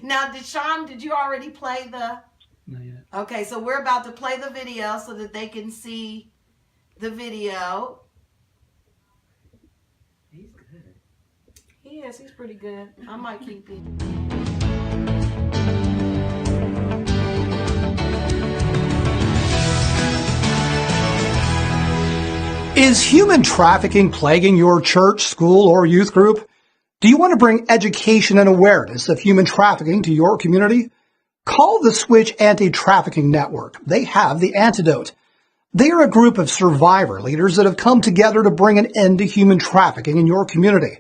Now, Deshaun, did you already play the...
Not yet.
Okay, so we're about to play the video so that they can see the video.
He's good.
He is. He's pretty good. I might keep him.
Is human trafficking plaguing your church, school, or youth group? Do you want to bring education and awareness of human trafficking to your community? Call the Switch Anti-Trafficking Network. They have the antidote. They are a group of survivor leaders that have come together to bring an end to human trafficking in your community.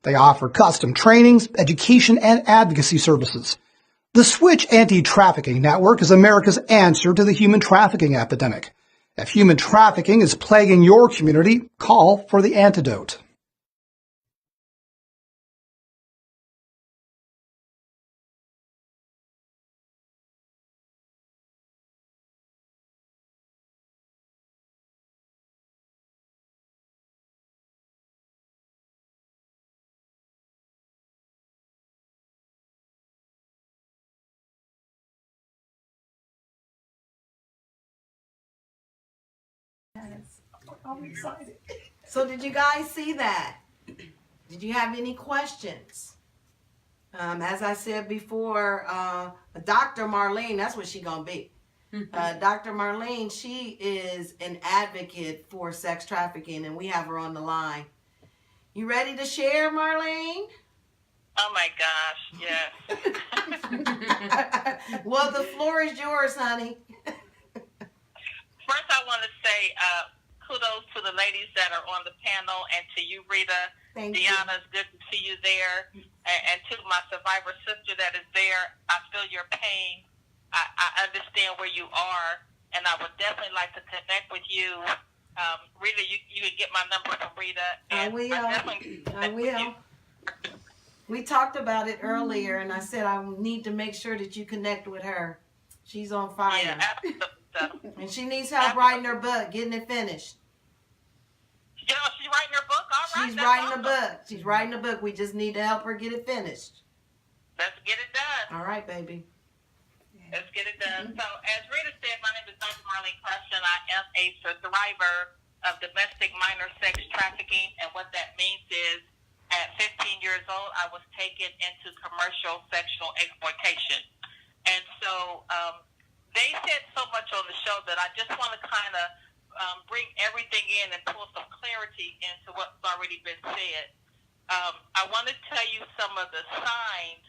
They offer custom trainings, education, and advocacy services. The Switch Anti-Trafficking Network is America's answer to the human trafficking epidemic. If human trafficking is plaguing your community, call for the antidote.
I'm excited. So did you guys see that? Did you have any questions? As I said before, Dr. Marlene, that's what she gonna be. Dr. Marlene, she is an advocate for sex trafficking, and we have her on the line. You ready to share, Marlene?
Oh my gosh, yes.
Well, the floor is yours, honey.
First, I want to say kudos to the ladies that are on the panel, and to you, Rita.
Thank
Deanna, it's good to see you there. And to my survivor sister that is there, I feel your pain. I understand where you are, and I would definitely like to connect with you. Rita, you can get my number from Rita. And
I will. We talked about it earlier, and I said I need to make sure that you connect with her. She's on fire.
Yeah, absolutely.
And she needs help writing her book, getting it finished.
You know, she's writing her book. All right,
She's writing a book. She's writing a book. We just need to help her get it finished.
Let's get it done.
All right, baby.
Let's get it done. So, as Rita said, my name is Dr. Marlene Carson. I am a survivor of domestic minor sex trafficking, and what that means is, at 15 years old, I was taken into commercial sexual exploitation. And so, they said so much on the show that I just want to kind of bring everything in and pull some clarity into what's already been said. I want to tell you some of the signs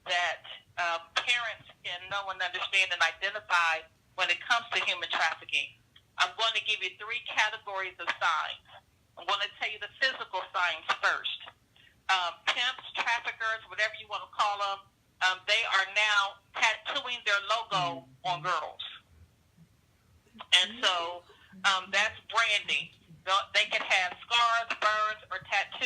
that parents can know and understand and identify when it comes to human trafficking. I'm going to give you 3 categories of signs. I'm going to tell you the physical signs first. Pimps, traffickers, whatever you want to call them, they are now tattooing their logo on girls. And so that's branding. They can have scars, burns, or tattoos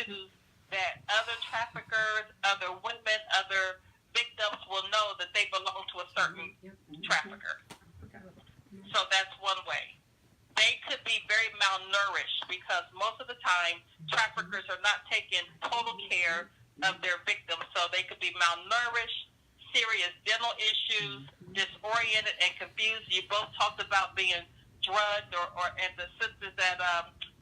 traffickers are not taking total care of their victims. So they could be malnourished, serious dental issues, disoriented and confused. You both talked about being drugged, or and the sisters at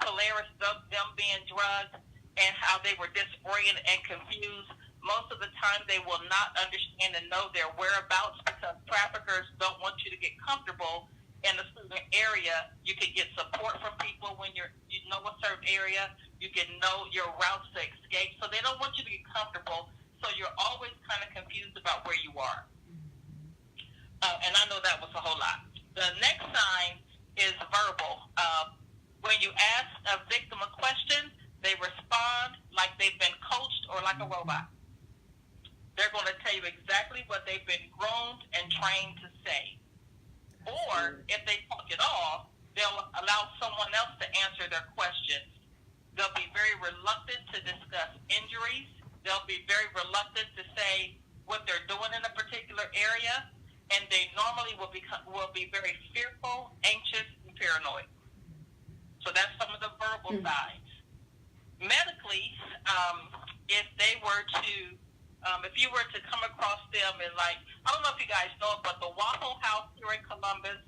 Polaris, them being drugged, and how they were disoriented and confused. Most of the time, they will not understand and know their whereabouts because traffickers don't want you to get comfortable in a certain area. You can get support from people when you know a certain area. You can know your routes to escape. So they don't want you to get comfortable. So you're always kind of confused about where you are. And I know that was a whole lot. The next sign is verbal. When you ask a victim a question, they respond like they've been coached or like a robot. They're going to tell you exactly what they've been groomed and trained to say. Or if they talk at all, they'll allow someone else to answer their questions. They'll be very reluctant to discuss injuries. They'll be very reluctant to say what they're doing in a particular area. And they normally will be very fearful, anxious, and paranoid. So that's some of the verbal signs. Medically, if they were to, if you were to come across them in, like, I don't know if you guys know it, but the Waffle House here in Columbus,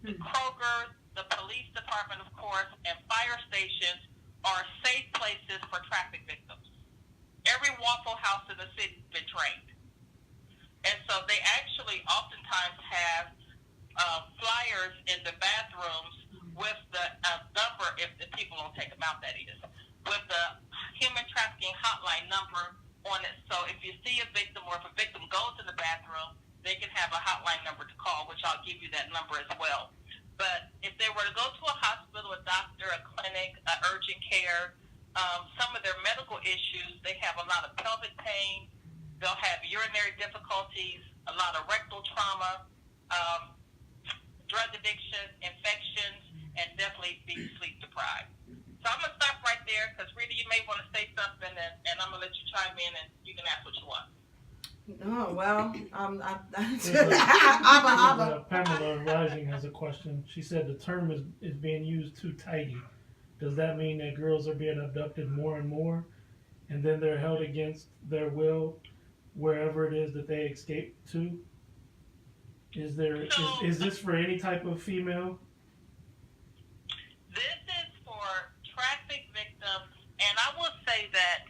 the Kroger, the police department, of course, and fire stations are safe places for traffic victims. Every Waffle House in the city has been trained. And so they actually oftentimes have flyers in the bathrooms with the number, if the people don't take them out, that is, with the human trafficking hotline number on it. So if you see a victim, or if a victim goes in the bathroom, they can have a hotline number to call, which I'll give you that number as well. But if they were to go to a hospital, a doctor, a clinic, urgent care, some of their medical issues, they have a lot of pelvic pain, they'll have urinary difficulties, a lot of rectal trauma, drug addiction, infections, and definitely be sleep deprived. So I'm going to stop right there because, Rita, you may want to say something, and I'm going to let you chime in, and you can ask what you want.
Oh, well,
Pamela Rising has a question. She said the term is being used too tidy. Does that mean that girls are being abducted more and more, and then they're held against their will wherever it is that they escape to? Is this for any type of female?
This is for traffic victims, and I will say that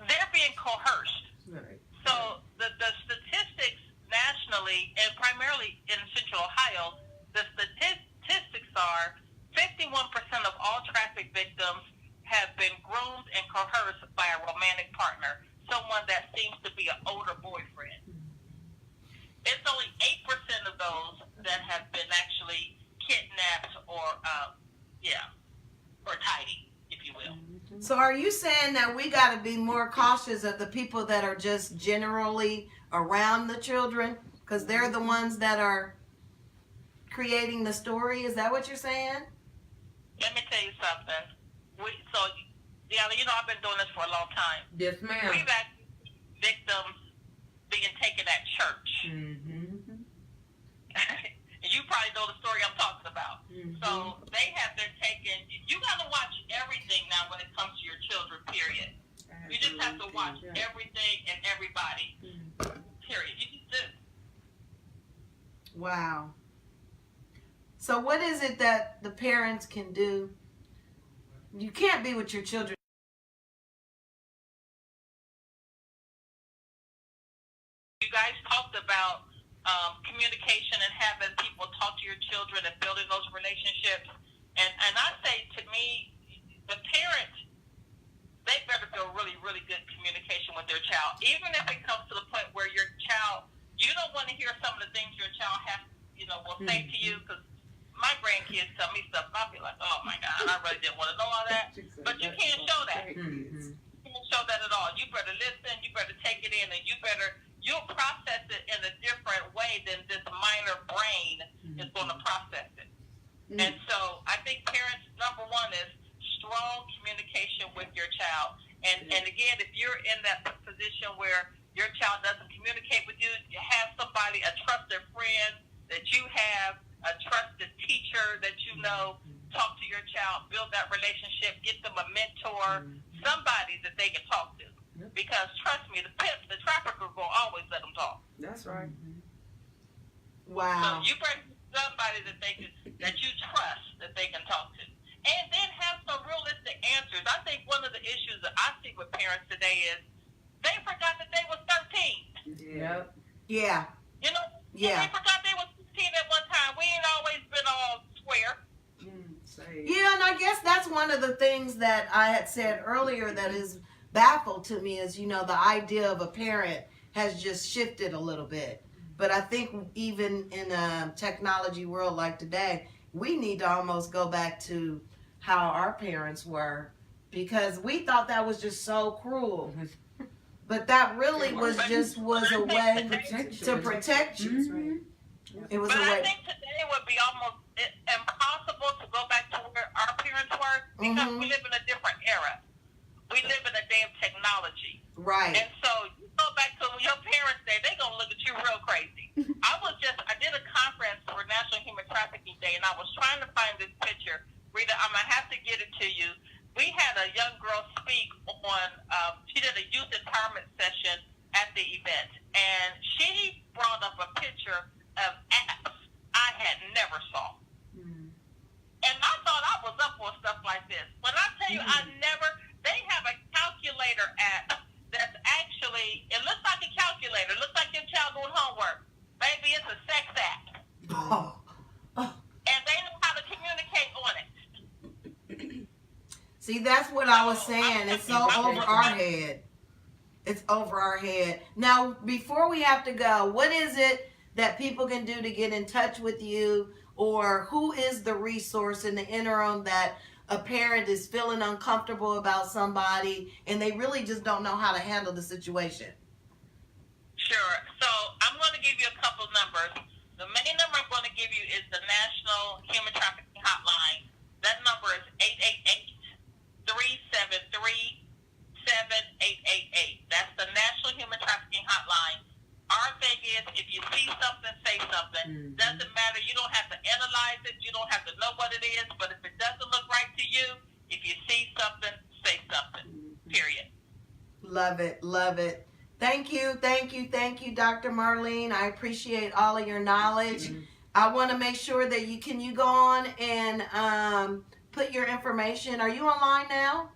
they're being coerced.
Right.
So the statistics nationally, and primarily in Central Ohio, the statistics are 51% of all traffic victims have been groomed and coerced by a romantic partner, someone that seems to be an older boyfriend. It's only 8% of those that have been actually kidnapped or tidy, if you will.
So are you saying that we got to be more cautious of the people that are just generally around the children because they're the ones that are creating the story? Is that what you're saying?
Let me tell you something. I've been doing this for a long time.
Yes, ma'am.
We've had victims being taken at church.
Mm-hmm.
You probably know the story I'm talking about.
Mm-hmm.
So they have been taken. You got to watch everything now when it comes to your children, period. You just have to watch everything and everybody, period. You just do.
Wow. So what is it that the parents can do? You can't be with your children.
You guys talked about communication and having people talk to your children and building those relationships. And I say, to me, the parent, they better build really, really good communication with their child. Even if it comes to the point where your child, you don't want to hear some of the things your child will say to you, because my grandkids tell me stuff, and I'll be like, oh my God, I really didn't want to know all that. But you can't show that.
Mm-hmm.
You can't show that at all. You better listen, you better take it in, and you'll process it in a different way than this minor brain is going to process it. And so I think parents, number one, is strong communication with your child. And again, if you're in that position where your child doesn't communicate with you, you have somebody, a trusted friend that you have, a trusted teacher that you know, talk to your child, build that relationship, get them a mentor, somebody that they can talk to. Because trust me, the pimp, the trafficker will always let them talk.
That's right.
Wow.
So you bring somebody that you trust that they can talk to. And then have some realistic answers. I think one of the issues that I see with parents today is they forgot that they was 13.
Yeah.
Yeah.
You know?
Yeah.
They forgot they was 15 at one time. We ain't always been all square.
Yeah, and I guess that's one of the things that I had said earlier that is baffled to me is, the idea of a parent has just shifted a little bit. But I think even in a technology world like today, we need to almost go back to how our parents were, because we thought that was just so cruel. But that really was a way to protect you. It was
But
a
I
way.
think today would be almost impossible to go back to where our parents were because we live in a different era. We live in a day of technology.
Right.
And so you go back to your parents' day, they're going to look at you real crazy. I did a conference for National Human Trafficking Day, and I was trying to find this picture. Rita, I'm going to have to get it to you. We had a young girl speak on, she did a youth empowerment session at the event, and she brought up a picture of apps I had never saw. And I thought I was up for stuff like this. When I tell you they have a calculator app that's actually, it looks like a calculator. It looks like your child doing homework. Baby, it's a sex app. And they know how to communicate on it.
See, that's what I was saying. It's so over our head. It's over our head. Now, before we have to go, what is it that people can do to get in touch with you, or who is the resource in the interim that a parent is feeling uncomfortable about somebody and they really just don't know how to handle the situation?
Sure. So I'm going to give you a couple numbers. The main number I'm going to give you is the National Human Trafficking Hotline. That number is 888-373-7888. That's the National Human Trafficking Hotline. Our thing is, if you see something, say something. Doesn't matter. You don't have to analyze it. You don't have to know what it is. But if it doesn't look right to you, if you see something, say something. Period.
Love it. Love it. Thank you, Dr. Marlene. I appreciate all of your knowledge. I want to make sure that you go on and put your information. Are you online now?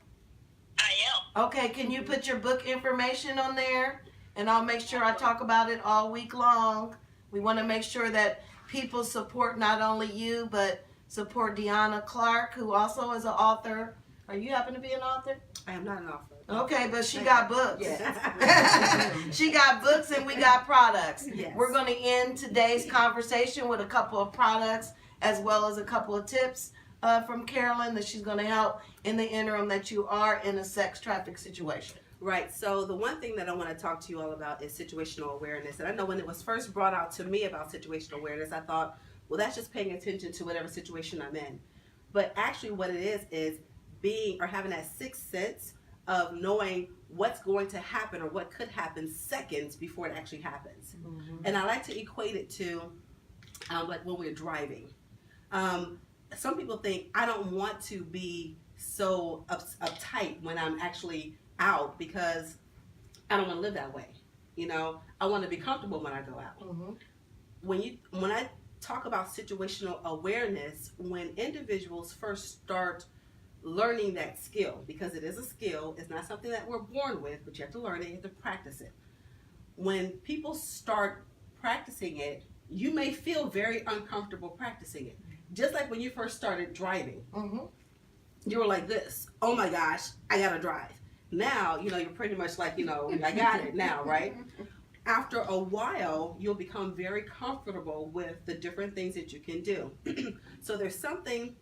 I am.
Okay, can you put your book information on there? And I'll make sure I talk about it all week long. We want to make sure that people support not only you, but support Deanna Clark, who also is an author. Are you happen to be an author?
I am not an author.
Okay, but she got books.
Yes.
She got books and we got products.
Yes.
We're going to end today's conversation with a couple of products as well as a couple of tips from Carolyn that she's going to help in the interim that you are in a sex traffic situation.
Right. So the one thing that I want to talk to you all about is situational awareness. And I know when it was first brought out to me about situational awareness, I thought, well, that's just paying attention to whatever situation I'm in. But actually what it is being or having that sixth sense of knowing what's going to happen or what could happen seconds before it actually happens. And I like to equate it to like when we're driving. Some people think I don't want to be so uptight when I'm actually out because I don't want to live that way. I want to be comfortable when I go out. When I talk about situational awareness, when individuals first start learning that skill, because it is a skill, it's not something that we're born with, but you have to learn it, you have to practice it. When people start practicing it, you may feel very uncomfortable practicing it. Just like when you first started driving, you were like this, oh my gosh, I gotta drive. Now, you're pretty much like, I got it now, right? After a while, you'll become very comfortable with the different things that you can do. So there's something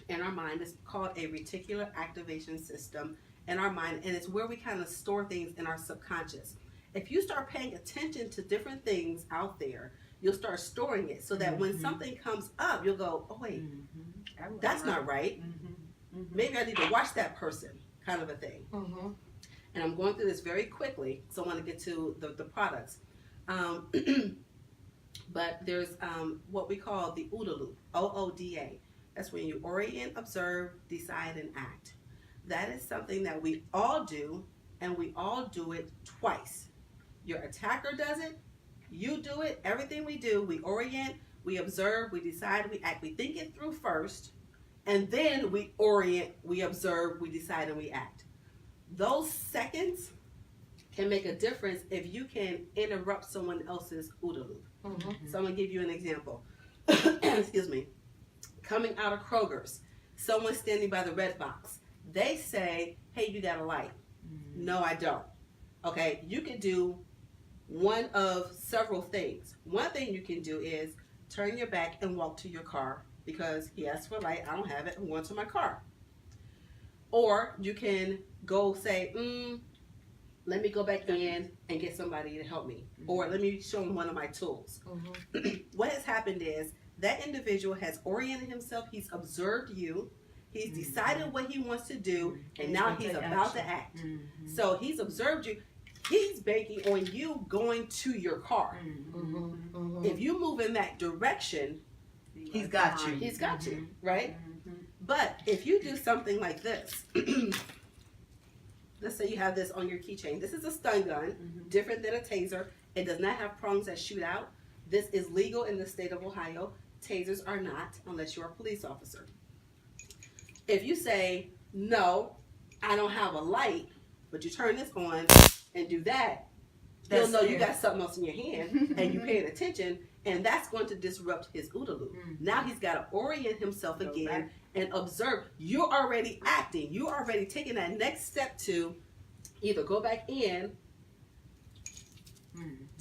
in our mind that's called a reticular activation system in our mind, and it's where we kind of store things in our subconscious. If you start paying attention to different things out there, you'll start storing it so that when something comes up, you'll go, oh wait, that's not right. Maybe I need to watch that person, kind of a thing. And I'm going through this very quickly, so I want to get to the products. But there's what we call the OODA loop, OODA. That's when you orient, observe, decide, and act. That is something that we all do, and we all do it twice. Your attacker does it, you do it, everything we do, we orient, we observe, we decide, we act. We think it through first, and then we orient, we observe, we decide, and we act. Those seconds can make a difference if you can interrupt someone else's OODA loop. So I'm going to give you an example. Excuse me. Coming out of Kroger's, someone standing by the red box. They say, hey, you got a light. No, I don't. Okay, you can do one of several things. One thing you can do is turn your back and walk to your car because he asked for a light, I don't have it, I'm going to my car. Or you can go say, let me go back in and get somebody to help me. Or let me show him one of my tools. What has happened is that individual has oriented himself, he's observed you, he's decided what he wants to do, and now he's about to act. So he's observed you, he's banking on you going to your car. If you move in that direction,
He's got you.
he's got you, right? But if you do something like this, let's say you have this on your keychain. This is a stun gun, different than a taser. It does not have prongs that shoot out. This is legal in the state of Ohio. Tasers are not, unless you're a police officer. If you say, no, I don't have a light, but you turn this on and do that, he'll know you got something else in your hand and you paying attention, and that's going to disrupt his OODA loop. Now he's got to orient himself again and observe. You're already acting. You're already taking that next step to either go back in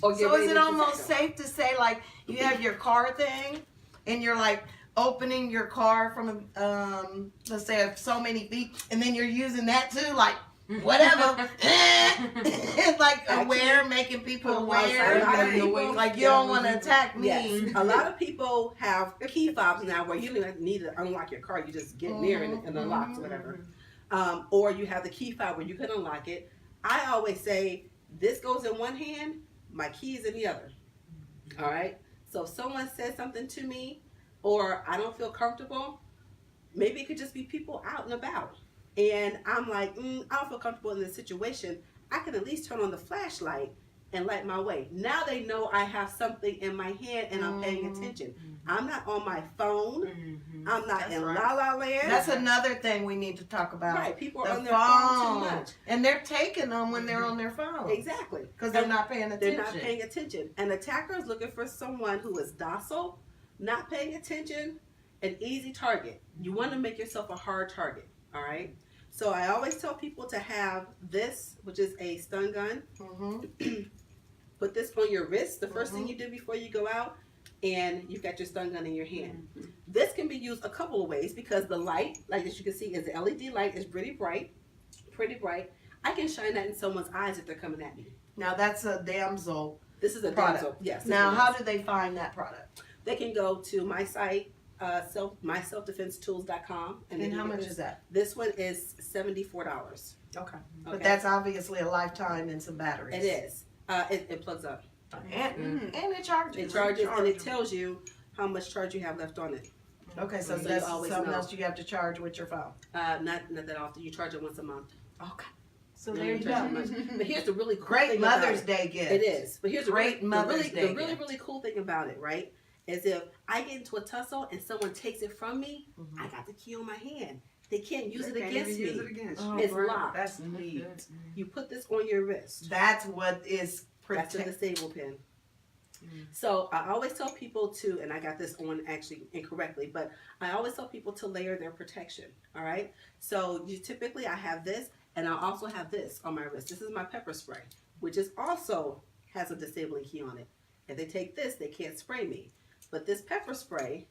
or get
So
ready
is it
to
almost
protect
safe to say, like, you have your car thing and you're like opening your car from let's say so many feet, and then you're using that too, like whatever. It's like aware, making people aware. Like you don't want to attack me.
Yes. A lot of people have key fobs now where you don't need to unlock your car. You just get near it and unlock or whatever. Or you have the key fob where you can unlock it. I always say this goes in one hand, my key is in the other. All right. So if someone says something to me or I don't feel comfortable, maybe it could just be people out and about. And I'm like, I don't feel comfortable in this situation. I can at least turn on the flashlight and light my way. Now they know I have something in my hand and I'm paying attention. I'm not on my phone. I'm not in La La Land.
That's another thing we need to talk about.
Right, people are
The
on their phone too much.
And they're taking them when they're on their phone.
Exactly.
Because they're not paying attention.
They're not paying attention. An attacker is looking for someone who is docile, not paying attention, an easy target. You want to make yourself a hard target, all right? So I always tell people to have this, which is a stun gun. Put this on your wrist, the first thing you do before you go out, and you've got your stun gun in your hand. This can be used a couple of ways because the light, like as you can see, is the LED light is pretty bright. I can shine that in someone's eyes if they're coming at me.
Now that's a damsel.
This is a
product.
damsel. Yes.
Now how do they find that product?
They can go to my site, myselfdefensetools.com.
And how much is that?
This one is $74.
Okay. But that's obviously a lifetime and some batteries.
It is. It plugs up.
And it charges.
It charges and it tells you how much charge you have left on it.
Okay, so
So
that's
you always
something
know.
else you have to charge with your phone.
Not that often. You charge it once a month.
Okay. So
You
there you
don't charge
go.
it much. But here's the really cool
Great
thing about
Mother's
it.
Day gift.
It is. But here's the
Great Mother's Day
the really,
gift.
really cool thing about it, right? Is if I get into a tussle and someone takes it from me, I got the key on my hand. They can't use it against me. It's locked.
That's neat.
You put this on your wrist.
That's what is
That's a disable pin. So I always tell people to, and I got this on actually incorrectly, but I always tell people to layer their protection. All right. So typically I have this, and I also have this on my wrist. This is my pepper spray, which is also has a disabling key on it. If they take this, they can't spray me. But this pepper spray,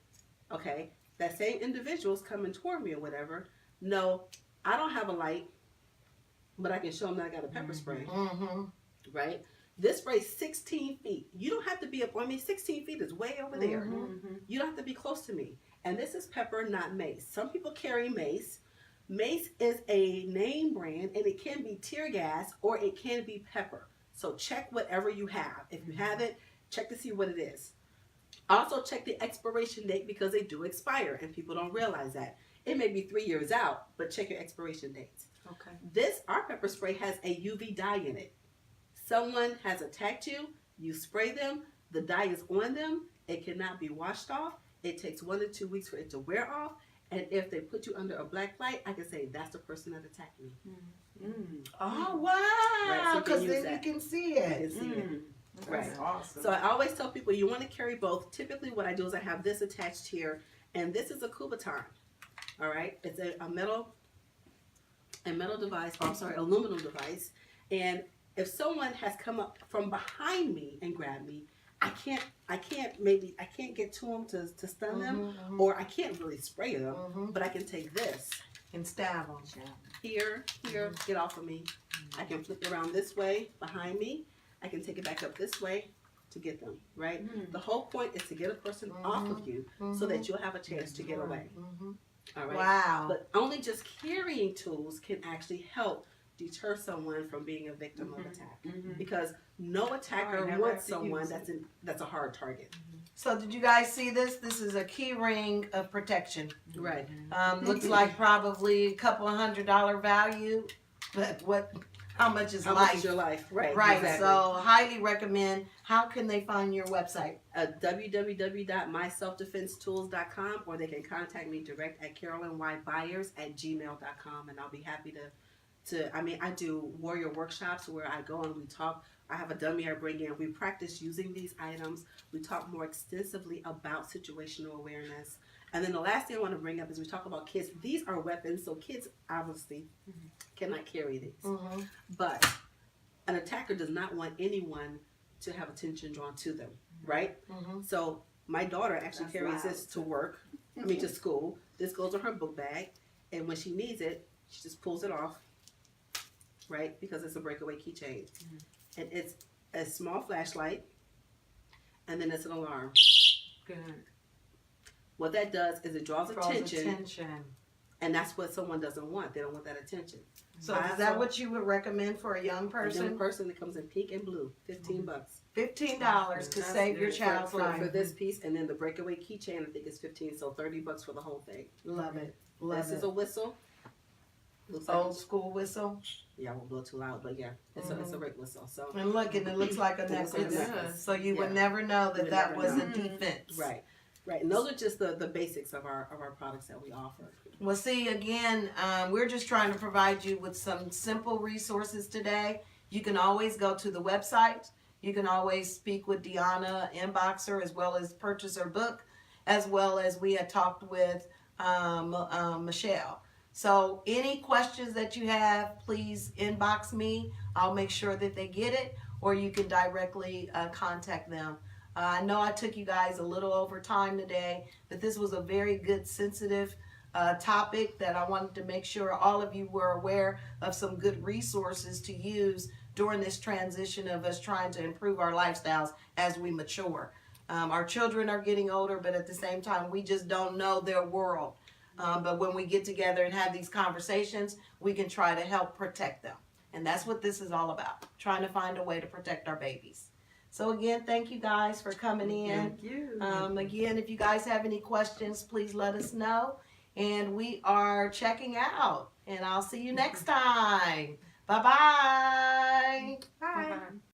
okay, that same individual's coming toward me or whatever. No, I don't have a light, but I can show them that I got a pepper spray. Right? This spray's 16 feet. You don't have to be up on me. 16 feet is way over there. You don't have to be close to me. And this is pepper, not mace. Some people carry mace. Mace is a name brand, and it can be tear gas or it can be pepper. So check whatever you have. If you have it, check to see what it is. Also check the expiration date because they do expire and people don't realize that. It may be 3 years out, but check your expiration dates.
Okay.
Our pepper spray has a UV dye in it. Someone has attacked you, you spray them, the dye is on them, it cannot be washed off. It takes 1 to 2 weeks for it to wear off. And if they put you under a black light, I can say that's the person that attacked me.
Oh,
Right,
wow.
so
Because
you can use
then you
that.
can see
You
it.
can see it. Right.
That's awesome.
So I always tell people you want to carry both. Typically what I do is I have this attached here, and this is a Kubotan. All right, it's a metal device, aluminum device. And if someone has come up from behind me and grabbed me, I can't get to them to stun them, or I can't really spray them, but I can take this
And stab them.
here, get off of me. I can flip it around this way behind me. I can take it back up this way to get them, right? The whole point is to get a person off of you so that you'll have a chance to get away. All right.
Wow.
But only just carrying tools can actually help deter someone from being a victim of attack, because no attacker
never
wants
have to
someone
use it.
that's a hard target.
So did you guys see this? This is a key ring of protection.
Right.
Looks like probably a couple $100 value, but how much is
How
life?
much is your life? Right.
Right.
Exactly.
So highly recommend. How can they find your website?
www.myselfdefensetools.com, or they can contact me direct at carolynybuyers@gmail.com, and I'll be happy to I do warrior workshops where I go and we talk. I have a dummy I bring in. We practice using these items. We talk more extensively about situational awareness. And then the last thing I want to bring up is we talk about kids. These are weapons, so kids obviously cannot carry these. But an attacker does not want anyone to have attention drawn to them, right? So my daughter actually carries this to work, to school. This goes in her book bag, and when she needs it, she just pulls it off, right? Because it's a breakaway keychain. And it's a small flashlight, and then it's an alarm.
Good.
What that does is it draws attention, and that's what someone doesn't want. They don't want that attention.
So is that what you would recommend for a young
A
person?
young person that comes in pink and blue, $15.
$15 to save your child's life.
For this piece, and then the breakaway keychain, I think is $15, so $30 for the whole thing.
Love it.
This is a whistle. Looks like
Old school whistle.
I won't blow too loud, but yeah, it's a great whistle. So
And look, and it looks like a
It looks like a
necklace.
necklace.
So you would
Yeah.
never know
You
that
would
that
never
was
know.
a defense.
right, and those are just the basics of our products that we offer.
Well, see, again, we're just trying to provide you with some simple resources today. You can always go to the website. You can always speak with Deanna, inbox her, as well as purchase her book, as well as we had talked with Michelle. So any questions that you have, please inbox me. I'll make sure that they get it, or you can directly contact them. I know I took you guys a little over time today, but this was a very good, sensitive topic that I wanted to make sure all of you were aware of some good resources to use during this transition of us trying to improve our lifestyles as we mature. Our children are getting older, but at the same time, we just don't know their world. But when we get together and have these conversations, we can try to help protect them. And that's what this is all about, trying to find a way to protect our babies. So again, thank you guys for coming in.
Thank you.
Again, if you guys have any questions, please let us know. And we are checking out. And I'll see you next time. Bye-bye.
Bye.